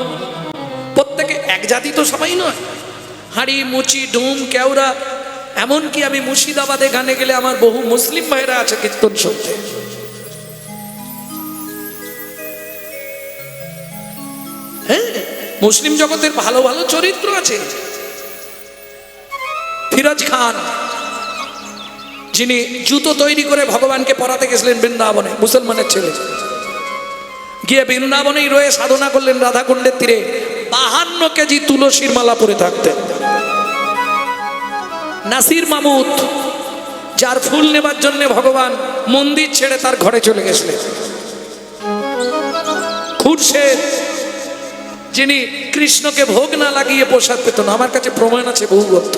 প্রত্যেকে এক জাতি তো সবাই নয়। হাড়ি, মুচি, ডুম, কেওড়া, এমনকি আমি মুর্শিদাবাদে গানে গেলে আমার বহু মুসলিম ভাইরা আছে কীর্তন শুনতে। হ্যাঁ, মুসলিম জগতের ভালো ভালো চরিত্র আছে। ফিরোজ খান, যিনি জুতো তৈরি করে ভগবানকে পরাতে গেছিলেন বৃন্দাবনে, মুসলমানের ছেলে, গিয়ে বৃন্দাবনেই রয়ে সাধনা করলেন রাধাকুণ্ডের তীরে। 52 কেজি তুলসীর মালা পরে থাকতেন। নাসির মামুদ, যার ফুল নেবার জন্য ভগবান মন্দির ছেড়ে তার ঘরে চলে গেছিলেন। খুরশেদ, যিনি কৃষ্ণকে ভোগ না লাগিয়ে প্রসাদ পেত না, আমার কাছে প্রমাণ আছে বহু গ্রন্থ।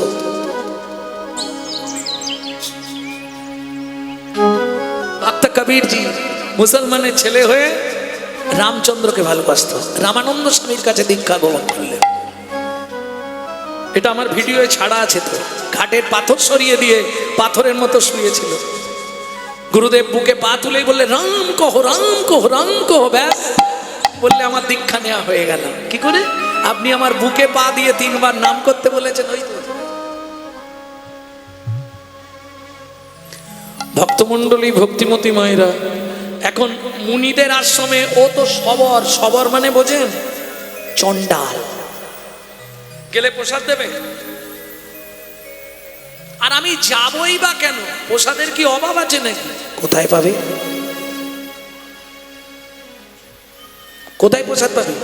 ভক্ত কবিরজি মুসলমানের ছেলে হয়ে রামচন্দ্রকে ভালোবাসত, রামানন্দ স্বামীর কাছে দীক্ষা গ্রহণ করলেন। এটা আমার ভিডিওয়ে ছাড়া আছে তো। ঘাটের পাথর সরিয়ে দিয়ে পাথরের মতো শুয়েছিল। গুরুদেব বুকে পা তুলেই বললে, রাম কহো, রাম কহো, রাম কহো, ব্যাস বললে আমার দীক্ষা নেওয়া হয়ে গেল। কি করে? আপনি আমার বুকে পা দিয়ে 3 বার নাম করতে বলেছেন। ওই ভক্তমণ্ডলী, ভক্তিমতী মায়েরা, এখন মুনিদের আশ্রমে ও তো সবর, সবর মানে বোঝেন? চণ্ডাল। গেলে প্রসাদ দেবে, আর আমি যাবই বা কেন? প্রসাদের কি অভাব আছে নাকি? কোথায় পাবে? কোথায় প্রসাদ পাবে?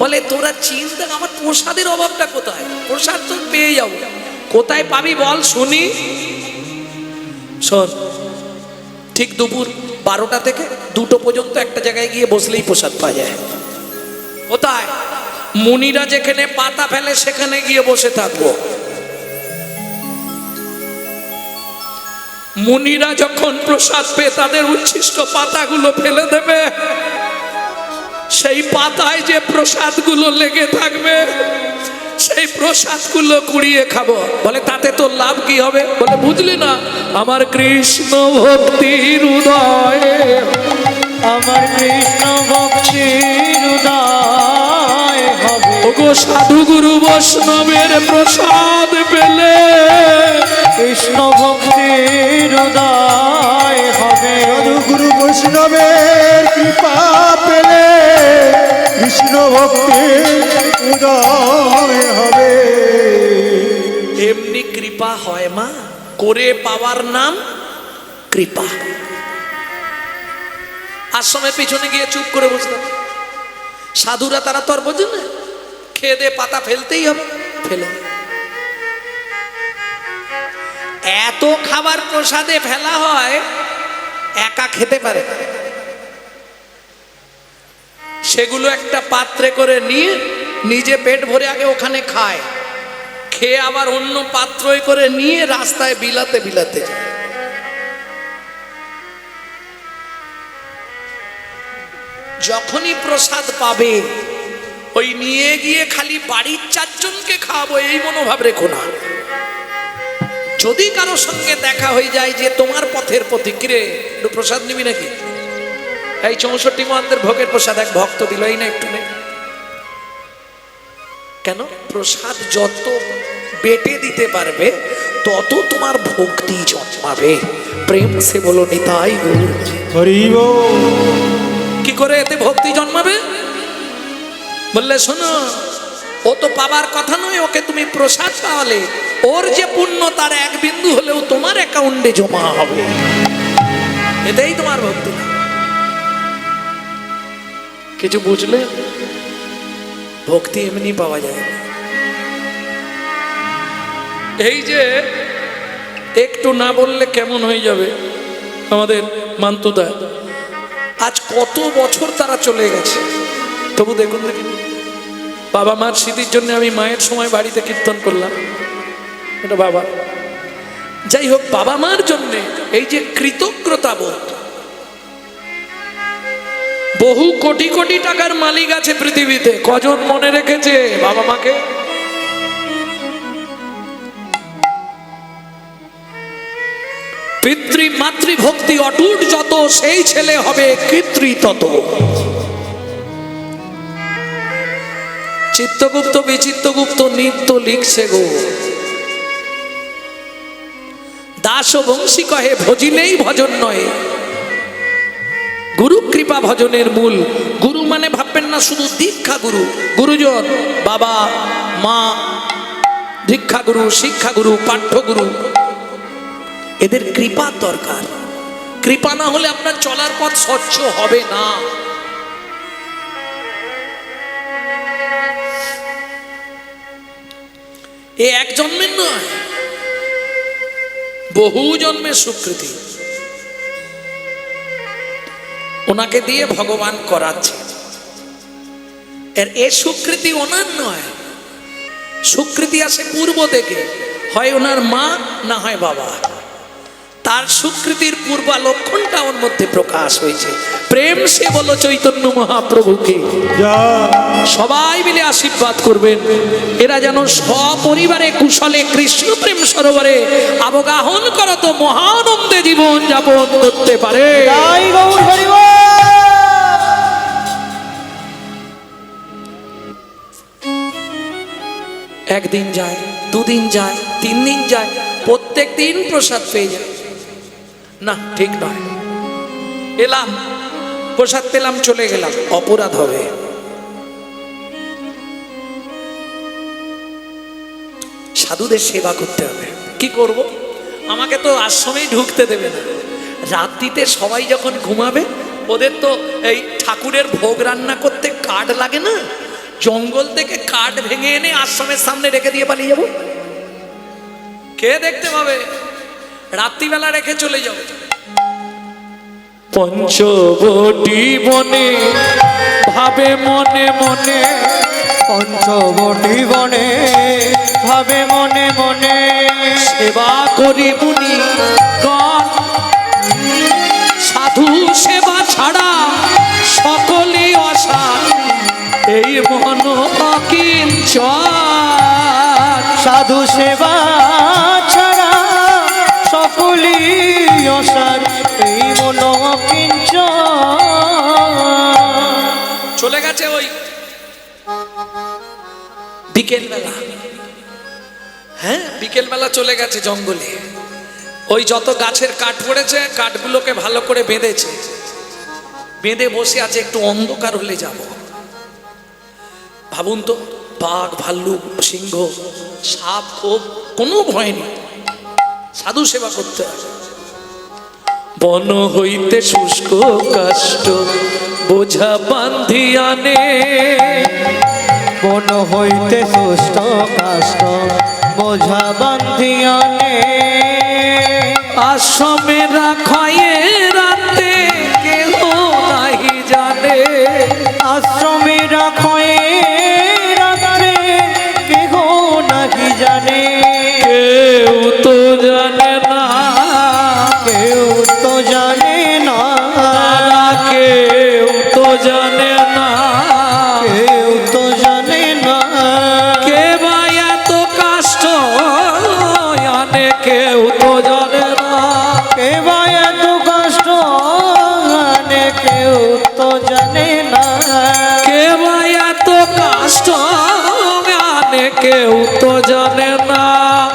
বলে, তোরা চিন্তা, আমার প্রসাদের অভাবটা কোথায়? প্রসাদ তো পেয়ে যাবো। কোথায় পাবি বল শুনি? শোন, ঠিক দুপুর 12টা থেকে 2টো পর্যন্ত একটা জায়গায় গিয়ে বসলেই প্রসাদ পাওয়া যায়। কোথায়? মুনিরা যেখানে পাতা ফেলে সেখানে গিয়ে বসে থাকবো। মুনিরা যখন প্রসাদ পেয়ে তাদের উচ্ছিষ্ট পাতাগুলো ফেলে দেবে, সেই পাতায় যে প্রসাদগুলো লেগে থাকবে, সেই প্রসাদগুলো কুড়িয়ে খাবো। বলে, তাতে তোর লাভ কি হবে? বলে, বুঝলি না, আমার কৃষ্ণ ভক্তির উদয়ে, আমার কৃষ্ণ ভক্তির উদয় হবে। ওগো সাধু গুরু বৈষ্ণবের প্রসাদ পেলে কৃষ্ণ ভক্তির উদয় হবে। সাধু গুরু বৈষ্ণবের কৃপা পেলে কৃষ্ণ ভক্তি উদয় হবে। এমনি কৃপা হয় মা, করে পাওয়ার নাম কৃপা। আশ্রমের পিছনে গিয়ে চুপ করে বসলাম। সাধুরা তারা তো আর বোঝে না, খেয়ে দিয়ে পাতা ফেলতেই হবে, ফেলে এত খাবার প্রসাদে ফেলা হয়, একা খেতে পারে না। সেগুলো একটা পাত্রে করে নিয়ে নিজে পেট ভরে আগে ওখানে খায়, খেয়ে আবার অন্য পাত্রই করে নিয়ে রাস্তায় বিলাতে বিলাতে যায়। যখনই প্রসাদ পাবে ওই নিয়ে গিয়ে খালি বাড়ির 4 জনকে খাওয়াবো এই মনোভাব রেখো না। যদি কারো সঙ্গে দেখা হয়ে যায় যে তোমার পথের পথিক, কিরে একটু প্রসাদ নিবি নাকি, এই 64 মহান্তের ভোগের প্রসাদ এক ভক্ত দিল, এই না একটু নেই। কেন? প্রসাদ যত বেটে দিতে পারবে তত তোমার ভক্তি জন্মাবে। প্রেম সে বলো নিতাই গৌর। হরি বল। কি করে এতে ভক্তি জন্মাবে? বললে শোনো, ও তো পাবার কথা নয়, ওকে তুমি প্রসাদ পাওয়ালে ওর যে পুণ্য তার 1 বিন্দু হলেও তোমার অ্যাকাউন্টে জমা হবে, এতেই তোমার ভক্তি। কিছু বুঝলে? ভক্তি এমনি পাওয়া যায় না। এই যে একটু না বললে কেমন হয়ে যাবে আমাদের মান্তুদা, আজ কত বছর তারা চলে গেছে, তবু দেখুন দেখি বাবা মার স্মৃতির জন্য আমি মায়ের সময় বাড়িতে কীর্তন করলাম, এটা বাবা। যাই হোক, বাবা মার জন্য এই যে কৃতজ্ঞতা বোধ, বহু কোটি কোটি টাকার মালিক আছে পৃথিবীতে, কজন মনে রেখেছে বাবা মাকে? পিতৃ মাতৃভক্তি অটুট যত, সেই ছেলে হবে কৃত্রি তত। চিত্তগুপ্ত বিচিত্তগুপ্ত নিত্য লিখছে গো, দাস বংশী কহে ভজিলেই ভজন নয়, গুরু কৃপা ভজনের মূল। গুরু মানে ভাববেন না শুধু দীক্ষা গুরু, গুরুজন বাবা মা, দীক্ষা গুরু, শিক্ষা গুরু, পাঠ্য গুরু, এদের কৃপার দরকার। কৃপা না হলে আপনার চলার পথ স্বচ্ছ হবে না। এ 1 জন্মের নয়, বহু জন্মের স্বীকৃতি ওনাকে দিয়ে ভগবান করাচ্ছে। এর স্বীকৃতি ওনার নয়, স্বীকৃতি আসে পূর্ব থেকে, হয় ওনার মা না হয় বাবা। তার স্বীকৃতির পূর্বালক্ষণটা ওর মধ্যে প্রকাশ হয়েছে। প্রেম সে বলো চৈতন্য মহাপ্রভুকে। সবাই মিলে আশীর্বাদ করবেন, এরা যেন সপরিবারে কুশলে কৃষ্ণ প্রেম সরোবরে অবগাহন করত মহানন্দে জীবন যাপন করতে পারে। জয় গৌর হরি বল। একদিন যায়, 2 দিন যায়, 3 দিন যায়, প্রত্যেক দিন প্রসাদ পেয়ে যায় না, ঠিক নয়। এলাম প্রসাদ পেলাম চলে গেলাম, অপরাধ হবে। সাধুদের সেবা করতে হবে। কি করব? আমাকে তো আশ্রমেই ঢুকতে দেবে না। রাত্রিতে সবাই যখন ঘুমাবে, ওদের তো এই ঠাকুরের ভোগ রান্না করতে কাঠ লাগে না, জঙ্গল থেকে কাঠ ভেঙে এনে আশ্রমের সামনে রেখে দিয়ে পালিয়ে যাবো। কে দেখতে পাবে? রাত্রিবেলা রেখে চলে যাবো। পঞ্চবটি বনে ভাবে মনে মনে, পঞ্চবটি বনে ভাবে মনে মনে, সেবা করি মুনি গণ, সাধু সেবা ছাড়া সকলে অসার, এই মন অকিঞ্চন। সাধু সেবা ছাড়া সকলি অসার, এই মন অকিঞ্চন। চলে গেছে ওই বিকেল বেলা, হ্যাঁ বিকেল বেলা চলে গেছে জঙ্গলে। ওই যত গাছের কাঠ পড়েছে, কাঠগুলোকে ভালো করে বেঁধেছে, বেঁধে বসে আছে, একটু অন্ধকার হলে যাব। ভাবুন তো, বাঘ ভাল্লুক সিংহ সাপ খোপ কোনো ভয় নেই, সাধু সেবা করতে হয়। বন হইতে শুষ্ক কাষ্ঠ বোঝা বান্ধি আনে, বন হইতে সুস্থ কাষ্ট বোঝা বান্ধিয়ানে, আশ্রমে রাখায়ে রাতে কেহ নাহি জানে, আশ্রমে রাখয়ে রাত্রে কেহ নাহি জানে, কেউ তো জানে না, কেউ তো জানে না, তারা কেউ তো জানে না, কেউ তো জানে না, কে বা এত কষ্ট আনে কেউ তো জানে না, কে বা এত কষ্ট আনে কেউ তো জানে না, কে বা এত কষ্ট আনে কেউ তো জানে না।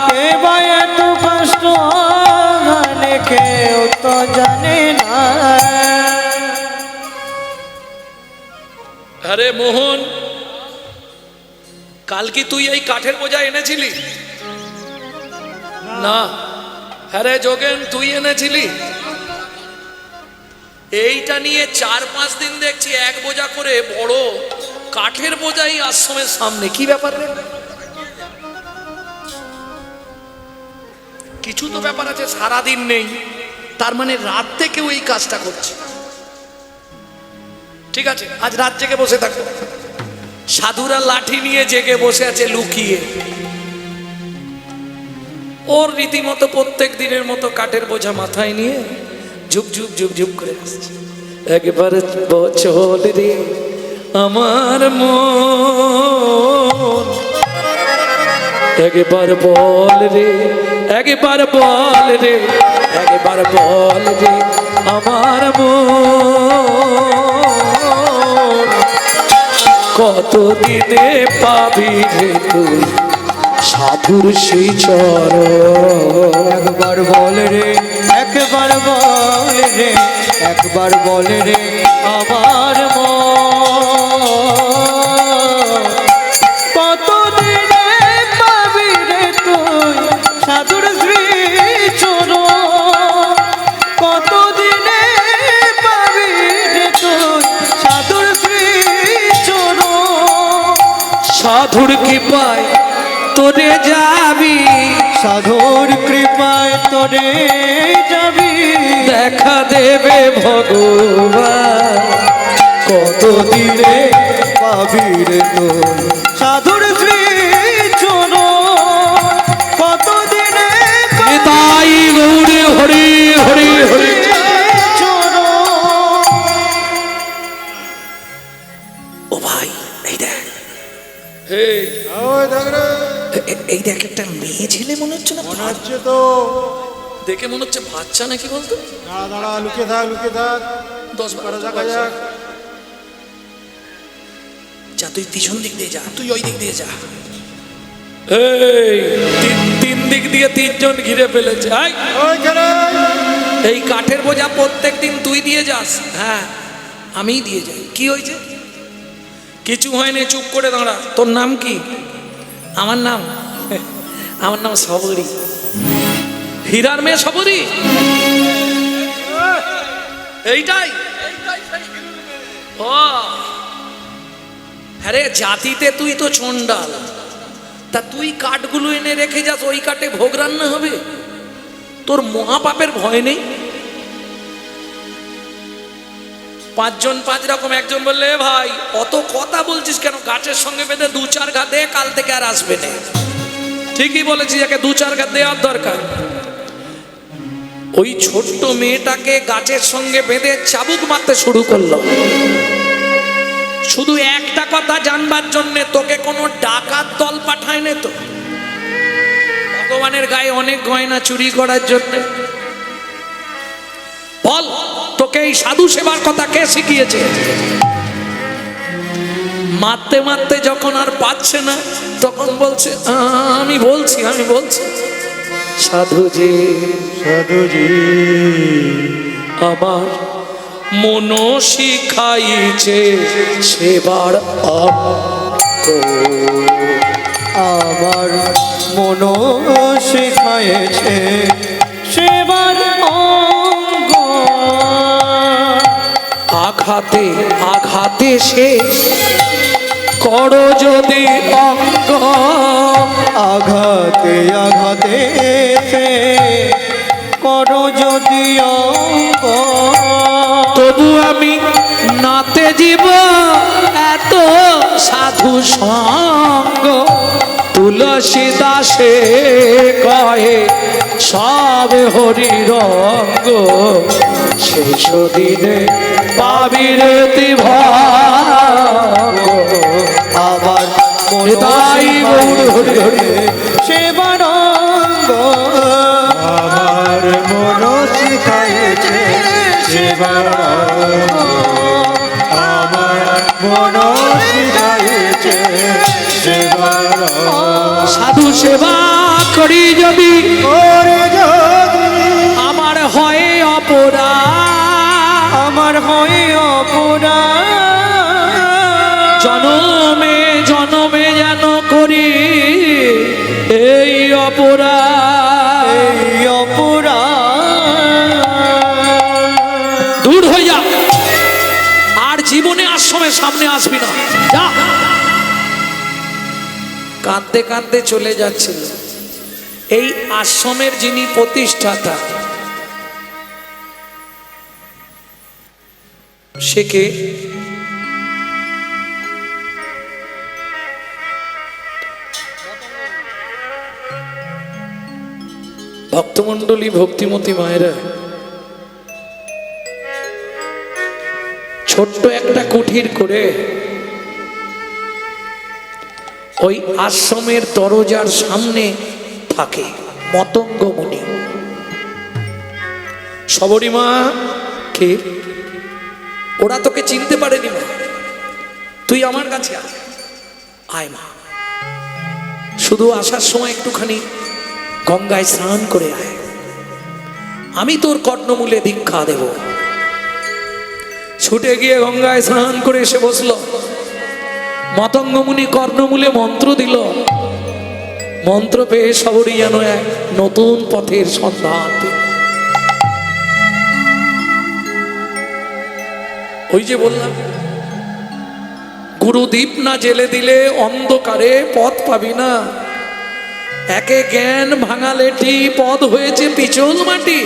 কে বা এত কষ্ট আনে কেউ তো জানে না। আরে মোহন, কাল কি তুই এই কাঠের বোঝা এনেছিলি? না। আরে যোগেন, তুই এনেছিলি? এইটা নিয়ে 4-5 দিন দেখছি এক বোঝা করে বড় কাঠের বোঝাই আশ্রমের সামনে। কি ব্যাপার রে? কিছু তো ব্যাপার আছে, সারাদিন নেই, তার মানে রাত থেকেও এই কাজটা করছে। ঠিক আছে, আজ রাত জেগে বসে থাকো। সাধুরা লাঠি নিয়ে জেগে বসে আছে লুকিয়ে, ওর রীতিমতো প্রত্যেক দিনের মতো কাঠের বোঝা মাথায় নিয়ে ঝুপ ঝুপ ঝুপ ঝুপ করে আসছে। একবার বছর রে আমার মন, একবার বল রে, একবার বল রে, একবার বল রে আমার মন, কত দিনে পাবি রে তুই সাধুর সেই চরণ। একবার বল রে, একবার বল রে, একবার বল রে আমার মন, কত দিনে পাবি রে তুই সাধুর শ্রী চরণ, কত দিনে পাবি রে তুই সাধুর শ্রী চরণ, সাধুর কৃপায় তোরে যাবি, সাধুর কৃপায় তোরে যাবি, দেখা দেবে ভগবান, কত দিনে পাবি রে তুই সাধুর শ্রী চরণ, কত দিনে তাই গৌরে হরি হরি হরি। চরণ। ও ভাই, এই দেখ, এই দেখ, একটা মেয়ে ছেলে মনে হচ্ছে না? মনে হচ্ছে তো। দেখে মনে হচ্ছে বাচ্চা নাকি বলতো। দাঁড়া দাঁড়া, লুকিয়ে থাক লুকিয়ে থাক, 10-12 দেখা যাক। যা, তুই পিছন দিক দিয়ে যা, তুই ওই দিক দিয়ে যা। এই তিন দিক দিয়ে 3 জন ঘিরে ফেলেছে। আয়, ওইখানে এই কাঠের বোঝা প্রত্যেকদিন তুই দিয়ে যাস? হ্যাঁ, আমিই দিয়ে যাই। কি হয়েছে? কিছু হয়নি, চুপ করে দাঁড়া। তোর নাম কি? আমার নাম সবরি। হীরার মেয়ে সবরি? এইটাই? ও আরে, জাতিতে তুই তো চন্ডাল, তা তুই কাঠগুলো এনে রেখে যাস, ওই কাঠে ভোগ রান্না হবে? তোর মহাপাপের ভয় নেই? 5 জন 5 রকম। একজন বললে, এ ভাই অত কথা বলছিস কেন, গাছের সঙ্গে বেঁধে 2-4 ঘা দে, কাল থেকে আর আসবে না। ঠিকই বলেছি, যাকে 2-4 ঘা দেওয়ার দরকার। ওই ছোট্ট মেয়েটাকে গাছের সঙ্গে বেঁধে চাবুক মারতে শুরু করলো, শুধু একটা কথা জানবার জন্যে। তোকে কোনো ডাকাত দল পাঠায় না তো? ভগবানের গায়ে অনেক গয়না চুরি করার জন্যে? বল, তোকে এই সাধু সেবার কথা কে শিখিয়েছে? মারতে মারতে যখন আর পাচ্ছে না, তখন বলছে আমি বলছি। সাধুজি, সাধুজি আমার মন শিখাইছে সেবার আমার মন শিখায়েছে সেবার অঙ্গ আঘাতে আঘাতে শেষ করো যদি অঙ্গ, আঘাতে আঘাতে সে করো যদি অঙ্গ তবু আমি নাতে জীব এত সাধু সঙ্গ। তুলসী দাসে কয়ে সব হরি রঙ্গ, শেষ দিনে পাবিরে তিভাগ। আবার মন তাই গৌর হরি হরি সেবার অঙ্গ আমার মন শিখাইছে সেবার অঙ্গ। আমার মন শিখাইছে সেবার অঙ্গ। সাধু সেবা করি যদি ওরে যদি আমার হয় অপরাধ, আমার হয় অপরাধ জনমে জনমে যেন করি এই অপরাধ। এই অপরাধ দূর হয়ে যা, আর জীবনে আশ্রমের সামনে আসবি না, যা। কাঁদতে কাঁদতে চলে যাচ্ছিল। এই আশ্রমের যিনি প্রতিষ্ঠাতা সে কে? ভক্তমণ্ডলী, ভক্তিমতী মায়েরা, ছোট্ট একটা কুঠির করে ওই আশ্রমের দরজার সামনে থাকে মতঙ্গ মুনি। সবরী মা কে? ওরা তোকে চিনতে পারেনি মা, তুই আমার কাছে আয়। আয় মা, শুধু আসার সময় একটুখানি গঙ্গায় স্নান করে আয়, আমি তোর কর্ণমূলে দীক্ষা দেব। ছুটে গিয়ে গঙ্গায় স্নান করে এসে বসলো। মতঙ্গমুনি কর্ণমূলে মন্ত্র দিল। মন্ত্র পেয়ে সবরই যেন এক নতুন পথের সন্ধান পেল। ওই যে বললাম, গুরুদীপ না জেলে দিলে অন্ধকারে পথ পাবি না। একে জ্ঞান ভাঙালেটি পদ হয়েছে পিছল মাটি,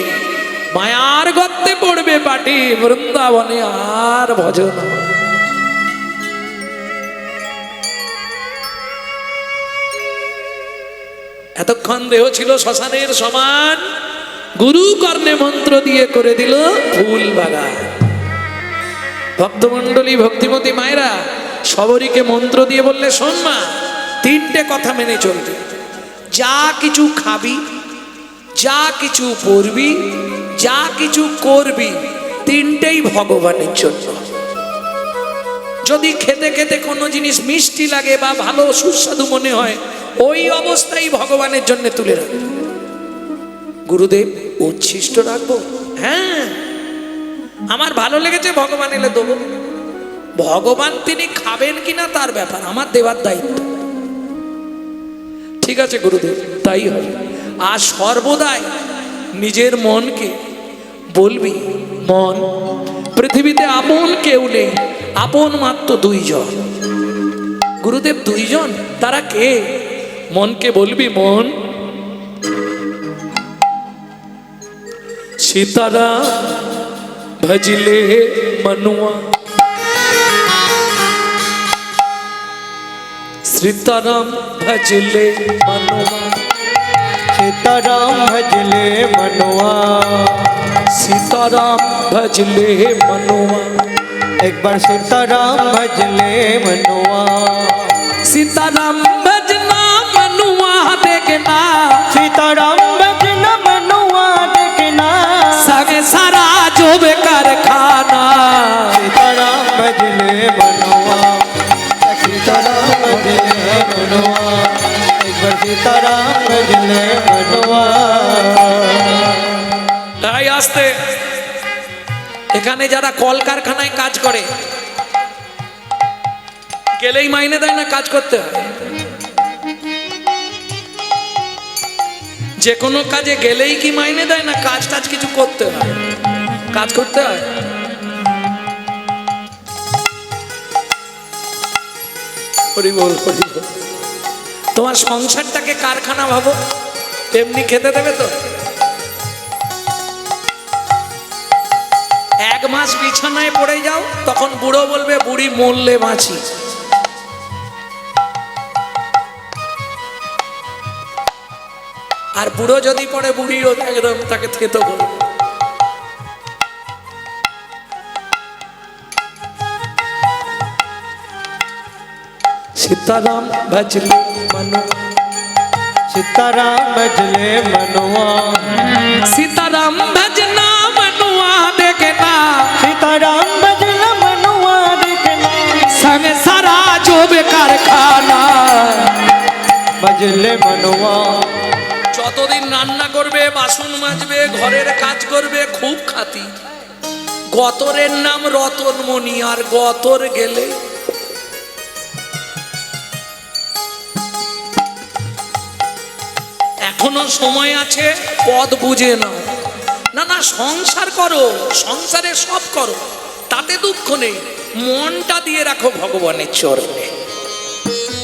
মায়ার গর্তে পড়বে পাটি, বৃন্দাবনে আর ভজন। এতক্ষণ দেহ ছিল শ্মশানের সমান, গুরু কর্ণে মন্ত্র দিয়ে করে দিল ফুল বাগান। ভক্তমণ্ডলী, ভক্তিমতী মায়েরা সবরীকে মন্ত্র দিয়ে বললে, শোন মা, তিনটে কথা মেনে চলবে। যা কিছু খাবি, যা কিছু পরবি, যা কিছু করবি, তিনটেই ভগবানের জন্য। যদি খেতে খেতে কোনো জিনিস মিষ্টি লাগে বা ভালো সুস্বাদু মনে হয়, ওই অবস্থায় ভগবানের জন্য তুলে রাখবো। গুরুদেব, উচ্ছিষ্ট রাখবো? হ্যাঁ, আমার ভালো লেগেছে, ভগবান এলে দেবো। ভগবান তিনি খাবেন কিনা তার ব্যাপার, আমার দেওয়ার দায়িত্ব। ঠিক আছে গুরুদেব, তাই হবে। আর সর্বদাই নিজের মনকে বলবি, মন, পৃথিবীতে আপন কেউ নেই, আপন মাত্র দুইজন। গুরুদেব, দুইজন? তারা কে? মনকে বলবি, মন, সীতারাম ভজলে মনুয়া, সীতারাম ভজলে মনুয়া, सीताराम भजले मनुआ। सीताराम भजले मनुआ, एक बार सीताराम भजले मनुआ। सीताराम भजना मनुआ देखना, सीताराम भजना मनुआ देखना, संगे सारा जोब कर खाना। सीताराम भजले मनुआ, सीताराम भजले मनुआ, एक बार सीताराम भजले मनुआ। তাই আসতে এখানে যারা কলকারখানায় কাজ করে, গেলেই মাইনে দেয় না, কাজ করতে হয়। যে কোনো কাজে গেলেই কি মাইনে দেয় না, কাজ টাজ কিছু করতে হয়, কাজ করতে হয়। হরি বল, হরি বল। তোমার সংসারটাকে কারখানা ভাবো, এমনি খেতে দেবে তো? এক মাস বিছানায় পড়ে যাও, তখন বুড়ো বলবে বুড়ি মরলে বাঁচি। আর বুড়ো যদি পড়ে, বুড়িও একদম তাকে থেতো করবে। सीताराम भजले मनो, सीताराम भजले मनुआ, सीताराम भजना मनुआ देखना, सीताराम भजले मनुआ देखना, संग सारा जो बेकार खाना। भजले मनुआ। যতদিন রান্না করবে, বাসন মাজবে, ঘরের কাজ করবে, খুব খাতি। গতরের নাম রতনমণি, আর গতর গেলে এখনো সময় আছে, পদ বুঝে নাও। না না, সংসার করো, সংসারে সব করো, তাতে দুঃখ নেই। মনটা দিয়ে রাখো ভগবানের চরণে,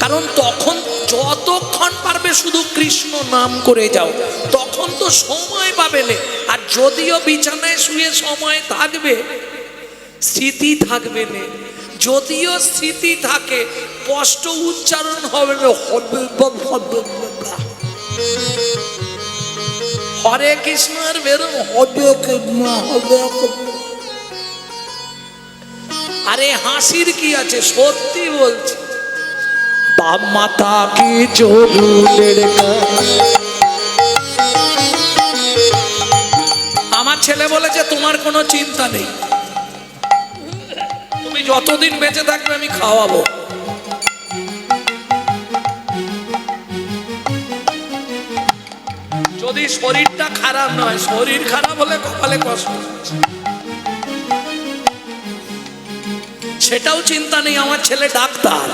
কারণ তখন যতক্ষণ পারবে শুধু কৃষ্ণ নাম করে যাও, তখন তো সময় পাবে না। আর যদিও বিছানায় শুয়ে সময় থাকবে, স্মৃতি থাকবে না। যদিও স্মৃতি থাকে, স্পষ্ট উচ্চারণ হবে না। হরে কৃষ্ণের বেরো হবে কৃষ্ণ, হবে কৃষ্ণ। আরে হাসির কি আছে, সত্যি বলছি। बाप माता की जोरू लड़का। আমার ছেলে বলেছে তোমার কোনো চিন্তা নেই, তুমি যতদিন বেঁচে থাকবে আমি খাওয়াবো। যদি শরীরটা খারাপ নয়, শরীর খারাপ হলে কপালে কষ্ট, সেটাও চিন্তা নেই। আমার ছেলে ডাক্তার,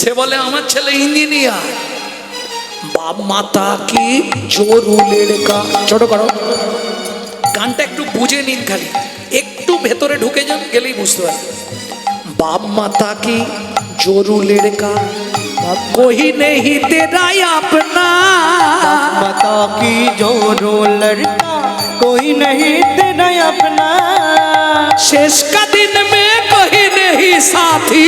সে বলে আমার ছেলে ইঞ্জিনিয়ার। বাপ মাতা কি জোরু লড়কা। ছোট করো গানটা, একটু বুঝে নিন, খালি একটু ভেতরে ঢুকে যান, গেলেই বুঝতে পারবেন। বাপ মাতা কি জোরু লড়কা, कोई नहीं तेरा अपना। माता की जोरो लड़का, कोई नहीं तेरा अपना। शेष का दिन में कोई नहीं साथी,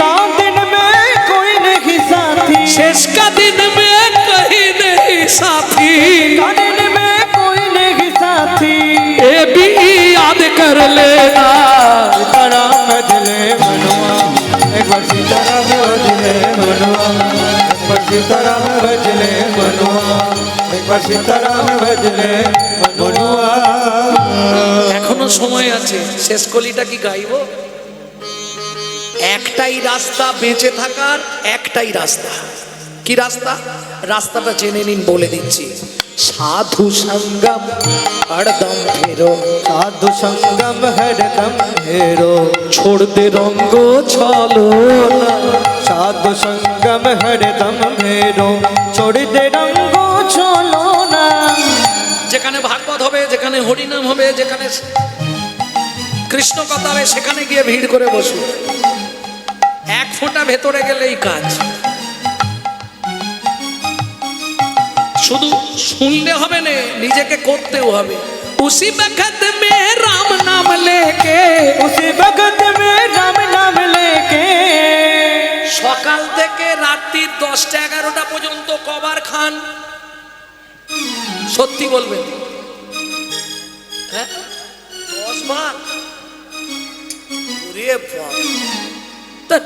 का दिन में कोई नहीं साथी, शेष का दिन में कोई नहीं साथी, का दिन में कोई नहीं साथी। ये भी याद कर लेना। सीताराम भजले मनुआ, एक बार सीताराम भजले मनुआ, एक बार सीताराम भजले मनुआ, एक बार सीताराम भजले मनुआ। এখনো সময় আছে, শেষ কলিটা কি গাইবো? একটাই রাস্তা বেঁচে থাকার, একটাই রাস্তা। কি রাস্তা? রাস্তাটা জেনে নিন, বলে দিচ্ছি। সাধু সঙ্গম হরদম ফেরো, साधु संगम हरदम हेरो, छोड़ दे रंग छलो ना। साधु संगम हरदम हेरो, छोड़ दे रंगो छोलो ना। যেখানে ভাগবত হবে, যেখানে হরিনাম হবে, যেখানে কৃষ্ণ কথা হবে, সেখানে গিয়ে ভিড় করে বসুন। এক ফোঁটা ভেতরে গেলেই কাজ। শুধু শুনলে হবে না, নিজেকে করতেও হবে। उसी वक्त में राम नाम लेके, उसी वक्त में राम नाम लेके, সকাল থেকে রাত্রি 10টা-11টা পর্যন্ত কবার খান? সত্যি বলবেন? হ্যাঁ, 10 বার। ওরে বাবা, ধ্যাৎ,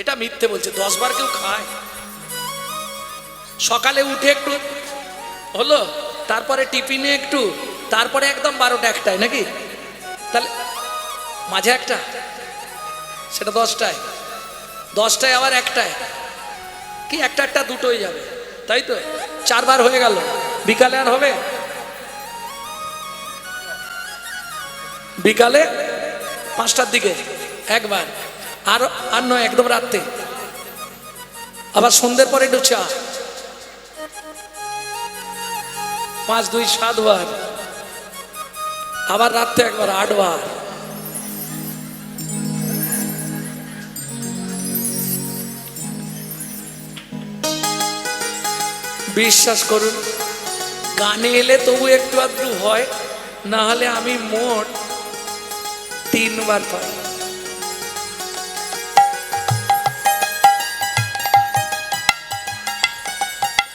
এটা মিথ্যে বলছে। 10 বার কেউ খায়? সকালে উঠে একটু হলো, তারপরে টিফিনে একটু, তারপরে একদম 12টা-1টায় নাকি? তাহলে মাঝে একটা, সেটা 10টায়, 10টায় আবার 1টায়, কি একটা দুটোই যাবে, তাই তো? 4 বার হয়ে গেল। বিকালে আর হবে? বিকালে 5টার দিকে একবার, আর নয় একদম রাত্রে, আবার সন্ধ্যের পরে একটু চা, 5 2 7 বার, আবার রাত্রে একবার 8 বার। বিশ্বাস করুন, গানে এলে তবু একটু আধটু হয়, না হলে আমি মোট 3 বার পাই।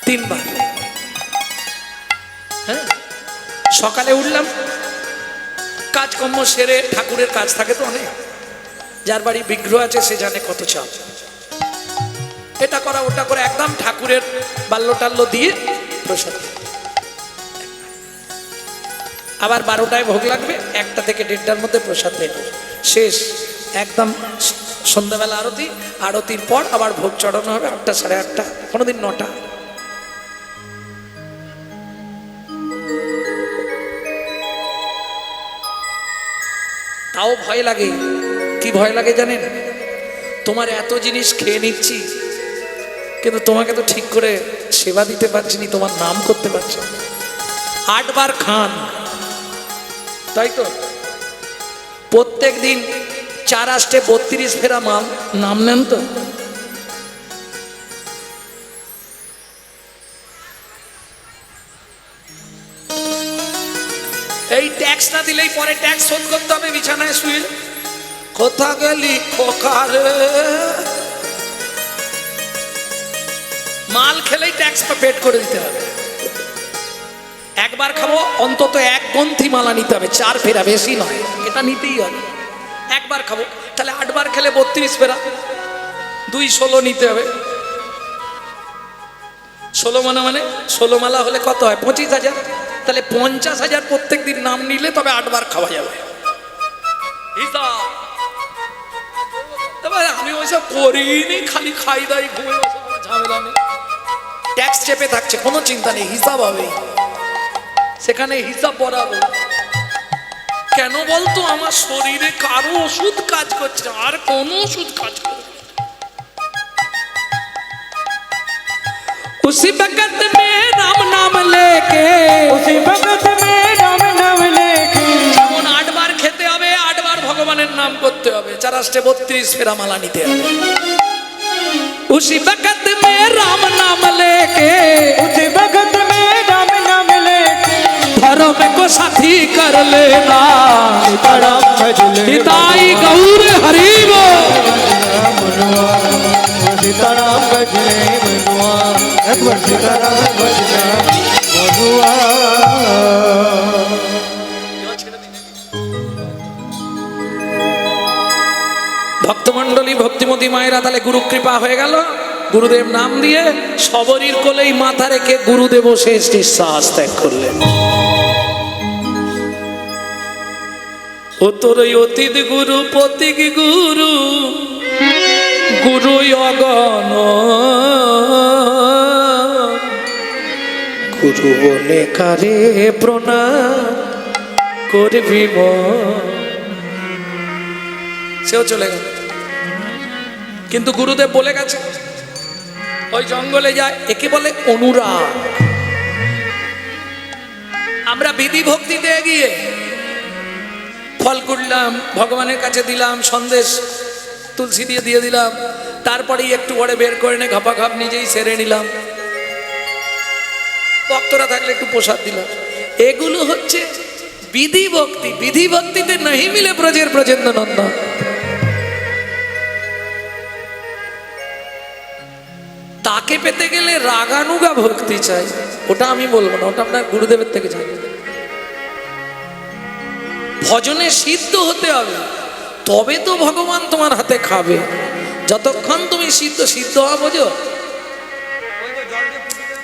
তিনবার। হ্যাঁ, সকালে উঠলাম, কাজকর্ম সেরে, ঠাকুরের কাজ থাকে তো অনেক, যার বাড়ি বিগ্রহ আছে সে জানে কত চাপ, এটা করা ওটা করে একদম ঠাকুরের বাল্য টাল্য দিয়ে প্রসাদ, আবার 12টায় ভোগ লাগবে, 1টা থেকে 1:30টার মধ্যে প্রসাদ দেবে, শেষ একদম সন্ধ্যাবেলা আরতি, আরতির পর আবার ভোগ চড়ানো হবে 8টা 8:30, কোনোদিন 9টা। তাও ভয় লাগে। কি ভয় লাগে জানেন? তোমার এত জিনিস খেয়ে নিচ্ছি, কিন্তু তোমাকে তো ঠিক করে সেবা দিতে পারছি না, তোমার নাম করতে পারছি না। 8 বার খান, তাই তো প্রত্যেক দিন 4 আষ্টে 32 ফেরা মাল নাম নেন তো। এই ট্যাক্স না দিলেই পরে ট্যাক্স শোধ করতে হবে বিছানায় শুয়ে। কোথা গেলি খোকারে, মাল খেলেই ট্যাক্স পেড করে দিতে হবে। একবার খাবো অন্তত 1 গ্রন্থি মালা নিতে হবে, 4 ফেরা, বেশি নয়, এটা নিতেই হবে। একবার খাবো তাহলে 8 বার খেলে 32 ফেরা, 2 16 নিতে হবে। 16 মানে 16 মালা হলে কত হয়? 25,000। তাহলে 50,000 প্রত্যেক দিন নাম নিলে তবে 8 বার খাওয়া যাবে। তবে আমি ওইসব করিনি, খালি খাই দাই ঘুমিয়ে বসে, কোনো ঝামেলা নেই। ট্যাক্স চেপে থাকছে, কোনো চিন্তা নেই, হিসাব হবে, সেখানে হিসাব বরাবর। কেন বলতো? আমার শরীরে কারো ওষুধ কাজ করছে, আর কোন ওষুধ কাজ করছে। उसी वक्त में राम नाम लेके, उसी वक्त में राम नाम लेके, যেমন 8 বার খেতে হবে, 8 বার ভগবানের নাম করতে হবে, 4 আষ্টে 32 ফেরা মালা নিতে হবে। उसी वक्त में राम नाम लेके, उसी वक्त में राम नाम लेके, धर्म को साथी कर लेना, सीताराम भजले निताई गौर हरि बोल। सीताराम भजले मनुआ, एक बार सीताराम भजले मनुआ। ভক্তমণ্ডলী, ভক্তিমতী মায়েরা, তাহলে গুরু কৃপা হয়ে গেল। গুরুদেব নাম দিয়ে সবরীর কোলেই মাথা রেখে গুরুদেব শেষ নিঃশ্বাস ত্যাগ করলেন। ও তোর অতীত গুরু, প্রতীক গুরু, গুরু অগণ, গুরু বলে কারে প্রণাম করবি মন। সেও চলে গেল, কিন্তু গুরুদেব বলে গেছে ওই জঙ্গলে যায়, একে বলে অনুরাগ। আমরা বিধি ভক্তিতে গিয়ে ফল কুড়লাম, ভগবানের কাছে দিলাম, সন্দেশ তুলসী দিয়ে দিলাম, তারপরেই একটু পরে বের করে নে ঘপাঘপ নিজেই সেরে নিলাম, ভক্তরা থাকলে একটু প্রসাদ দিলাম। এগুলো হচ্ছে বিধি ভক্তি। বিধি ভক্তিতে नहीं মিলে ব্রজের ব্রজেন্দ্র নন্দন। তাকে পেতে গেলে রাগানুগা ভক্তি চাই, ওটা আমি বলবো না, ওটা আপনার গুরুদেবের থেকে চাই। ভজনে সিদ্ধ হতে হবে, তবে তো ভগবান তোমার হাতে খাবে। যতক্ষণ তুমি সিদ্ধ হওয়া বোঝো।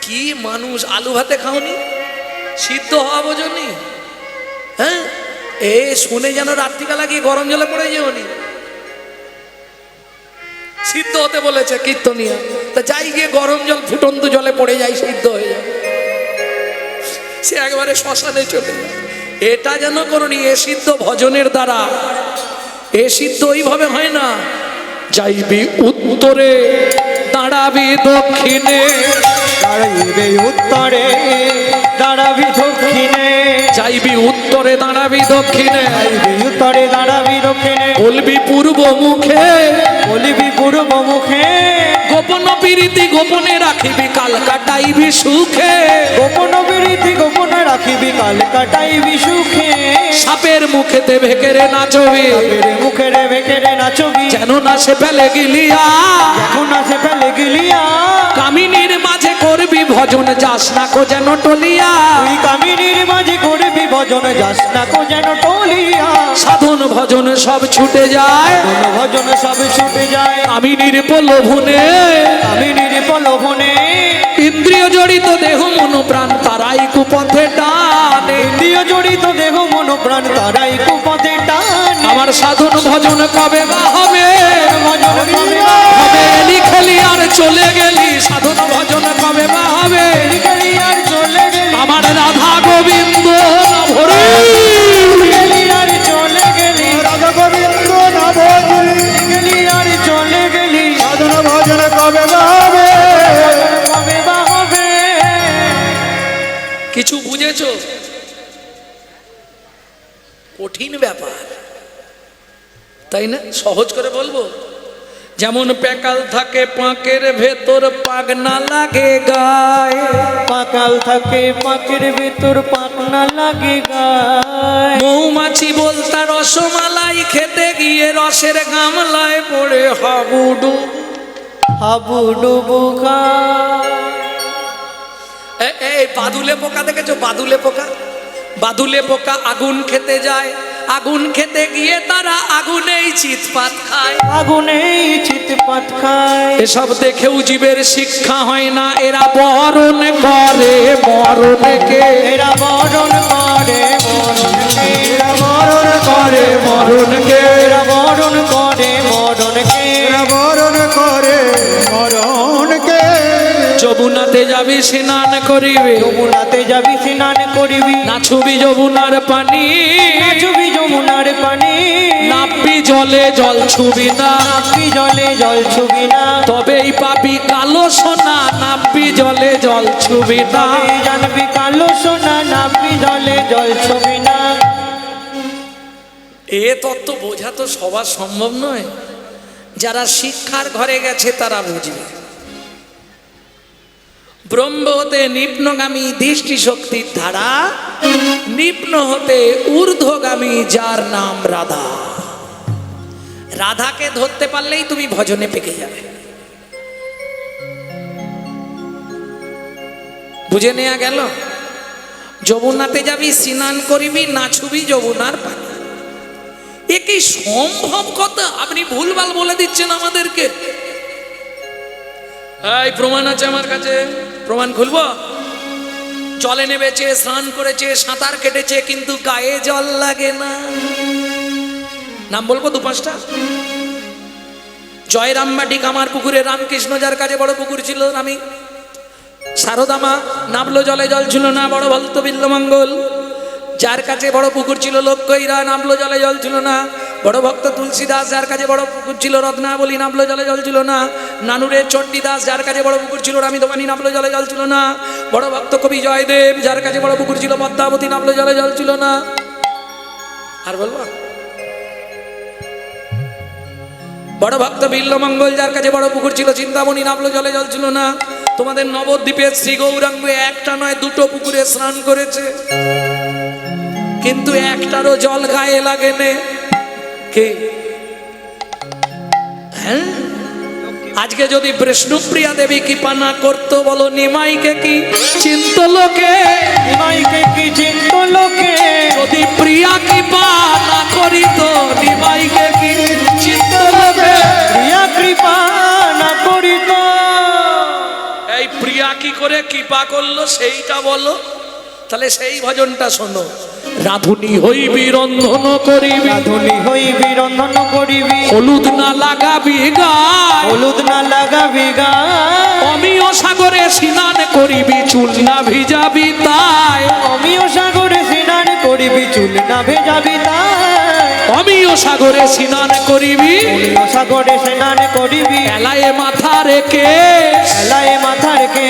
কি মানুষ, আলু ভাতে খাওনি, সিদ্ধ হওয়া বোঝনি? হ্যাঁ, এ শুনে যেন রাত্রিবেলা গিয়ে গরম জলে পড়ে যেওনি। সিদ্ধ হতে বলেছে কীর্তনিয়া, তা যাই গিয়ে গরম জল ফুটন্ত জলে পড়ে যাই, সিদ্ধ হয়ে যায়, সে একবারে শ্মশানে চলে যায়। এটা যেন করনি, এ সিদ্ধ ভজনের দ্বারা এ সিদ্ধ ওইভাবে হয় না। যাইবি উত্তরে দাঁড়াবি দক্ষিণে, দাঁড়াইবে উত্তরে দাঁড়াবি দক্ষিণে, যাইবি উত্তরে দাঁড়াবি দক্ষিণে, যাইবি উত্তরে দাঁড়াবি দক্ষিণে, বলবি পূর্ব মুখে বলিবি পূর্ব মুখে, গোপন প্রীতি গোপনে রাখিবি কাল কাটাইবি সুখে, গোপন প্রীতি গোপনে রাখিবি কাল কাটাইবি সুখে, সাপের মুখেতে ভেকেরে নাচবি সাপের মুখের ভেকেরে নাচবি, যেন না সে ফেলে গিলিয়া, এখন আসে ফেলে গিলিয়া, কামিনীর মাঝে করবি ভজন যাস না কো যেন টলিয়া, তুই কামিনীর মাঝে করবি ভজন যাস না কো যেন টলিয়া, সাধন ভজন সব ছুটে যায় কোন ভজন সব ছুটে যায়, কামিনীর প্রলোভনে, কামিনীর প্রলোভনে, ইন্দ্রিয় জড়িত দেহ মন প্রাণ তারাই কুপথে টানে, ইন্দ্রিয় জড়িত দেহ মন প্রাণ তারাই কুপথে টানে, আমার সাধন ভজন কবে বা হবে, ভজন কবে বা হবে এলি খেলি আর চলে গেলি, সাধন ভজন কবে বা হবে, গেলি আর চলে গেলি, আমার রাধা গোবিন্দ ভরে গেলি আর চলে গেলি, রাধা গোবিন্দ না ভজলি গেলি আর চলে গেলি, সাধন ভজন কবে বা হবে? কবে বা হবে? কিছু বুঝেছো? কঠিন ব্যাপার, তাই না? সহজ করে বলবো, যেমন প্যাকাল থাকে পাঁকের ভেতর পাক না লাগে গায়ে, পাকাল থাকে পাকের ভেতর পাক না লাগে গায়, মৌমাছি বলতা রসমালাই খেতে গিয়ে রসের গামলায় পড়ে হাবুডু, হাবু ডুবু খায়, এই বাদুলে পোকা দেখেছো? বাদুলে পোকা, বাদুলে পোকা আগুন খেতে যায়, আগুন খেতে গিয়ে তারা আগুনেই চিৎপাত খায়, আগুনেই চিৎপাত খায়, এসব দেখেও জীবের শিক্ষা হয় না, এরা বরণ করে মরণকে, এরা বরণ করে মরণকে, এরা মরণ করে মরণকে, এরা বরণ করে মরণকে, এরা মরণ করে মরণকে। যমুনাতে যাবি স্নান করিবে, যমুনাতে যাবি স্নান করিবি, নাচবি যমুনার পানি, নাচবি যমুনার পানি, নাববি জলে জল ছুবি না, নাববি জলে জল ছুবি না, তবেই পাবি কালো সোনা, নাববি জলে জল ছুবি না, তবে জানবি কালো সোনা, নাববি জলে জল ছুবি না। এ তত্ত্ব বোঝা তো সবার সম্ভব নয়, যারা শিক্ষার ঘরে গেছে তারা বুঝবে। ব্রহ্ম হতে নিম্নগামী দৃষ্টিশক্তির ধারা, নিম্ন হতে ঊর্ধ্বগামী যার নাম রাধা, রাধাকে ধরতে পারলেই তুমি ভজনে পেকে যাবে। বুঝে নেওয়া গেল? যমুনাতে যাবি স্নান করিবি, নাচবি যমুনার পানি, এ কি সম্ভব কথা? আপনি ভুলভাল বলে দিচ্ছেন আমাদেরকে। এই প্রমাণ আছে আমার কাছে, প্রমাণ খুলবো। জলে নেমেছে, স্নান করেছে, সাঁতার কেটেছে, কিন্তু গায়ে জল লাগে না। নাম বলবো দু পাঁচটা। জয়রামবাটি কামার পুকুরে রামকৃষ্ণ যার কাছে বড় পুকুর ছিল, আমি সারদামা নামলো, জলে জল ছিল না, বড় ভক্ত বিল্লমঙ্গল যার কাছে বড় পুকুর ছিল, লক্ষ্যইরা নামলো, জলে জল ছিল না, বড় ভক্ত তুলসীদাস যার কাছে বড় পুকুর ছিল, রত্নাবলী নামলো, জলে জল ছিল না, নানুরের চণ্ডীদাস যার কাছে বড় পুকুর ছিল, রামিদোকানি নামলো, জলে জল ছিল না, বড় ভক্ত কবি জয়দেব যার কাছে বড় পুকুর ছিল, পদ্মাবতী নামলো, জলে জল ছিল না। আর বলবো? বড় ভক্ত বিল্লমঙ্গল যার কাছে বড় পুকুর ছিল, চিন্তামণি নামলো, জলে জল ছিল না। তোমাদের নবদ্বীপের শ্রী গৌরাঙ্গ একটা নয় দুটো পুকুরে স্নান করেছে, কিন্তু একটারও জল গায়ে লাগে নে। কে? হ্যাঁ, আজকে যদি বিষ্ণুপ্রিয়া দেবী কৃপা না করতো, বলো নিমাইকে কি চিন্ত লোকে? নিমাইকে কি চিন্ত লোকে? যদি প্রিয়া কৃপা না করিত, নিমাইকে কি চিন্ত লোকে? প্রিয়া কৃপা না করিত। এই প্রিয়া কি করে কৃপা করলো সেইটা বলো, তাহলে সেই ভজনটা শোনো। রাধুনি হইবি রন্ধন করিবি, রাধুনি হইবি রন্ধন করিবি, হলুদ না লাগাবি গায়, হলুদ না লাগাবি গায়, অমিয় সাগরে স্নান করিবি, চুল না ভিজাবি তাই, অমিয় সাগরে স্নান করিবি, চুল না ভেজাবি তাই, অমিয় সাগরে স্নান করিবি, পুণ্য সাগরে স্নান করিবি, এলায়ে মাথা রেখে। এলায় মাথা রেখে।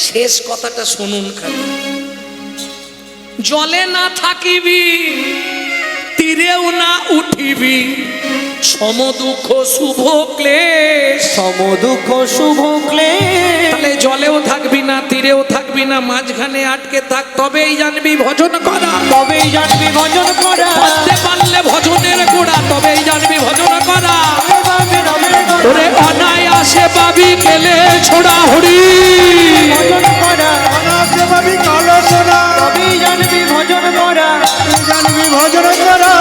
শেষ কথাটা শুনুন খালি। জলে না থাকিবি, তীরেও না উঠিবি, সম দুঃখ শুভ ক্লেশ। সম দুঃখ শুভ ক্লেশ। তাহলে জলেও থাকবি না, তীরেও থাকবি না, মাঝখানে আটকে থাক, তবেই জানবি ভজন করা। তবেই জানবি ভজন করা। করতে পারলে ভজনের গোড়া, তবেই জানবি ভজন করা। ওরে অনায়াসে পাবি গেলে ছোড়া হরি। ভজন করা। অনাসে ভাবি কালো সোনা তবেই জানবি ভজন করা। তুই জানবি ভজন করা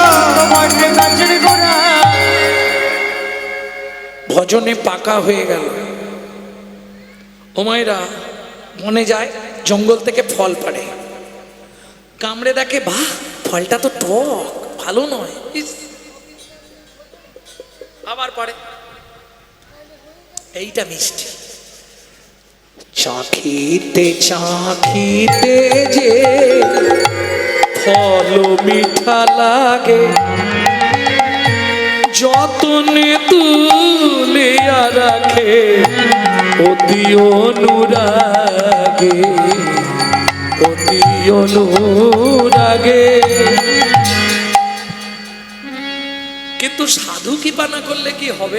ভজনে কাছের করা। ভজনে পাকা হয়ে গেল। ওমাইরা মনে যায় জঙ্গল থেকে ফল পাড়ে, কামড়ে দেখে বাহ ফলটা তো টক, ভালো নয়, ইস। আবার পাড়ে, এইটা মিষ্টি। চাখিতে চাখিতে যে ফল মিঠা লাগে, যতনে তুলিয়া রাখে অতি অনুরাগে, অতি অনুরাগে। কিন্তু সাধু কৃপা না করলে কি হবে?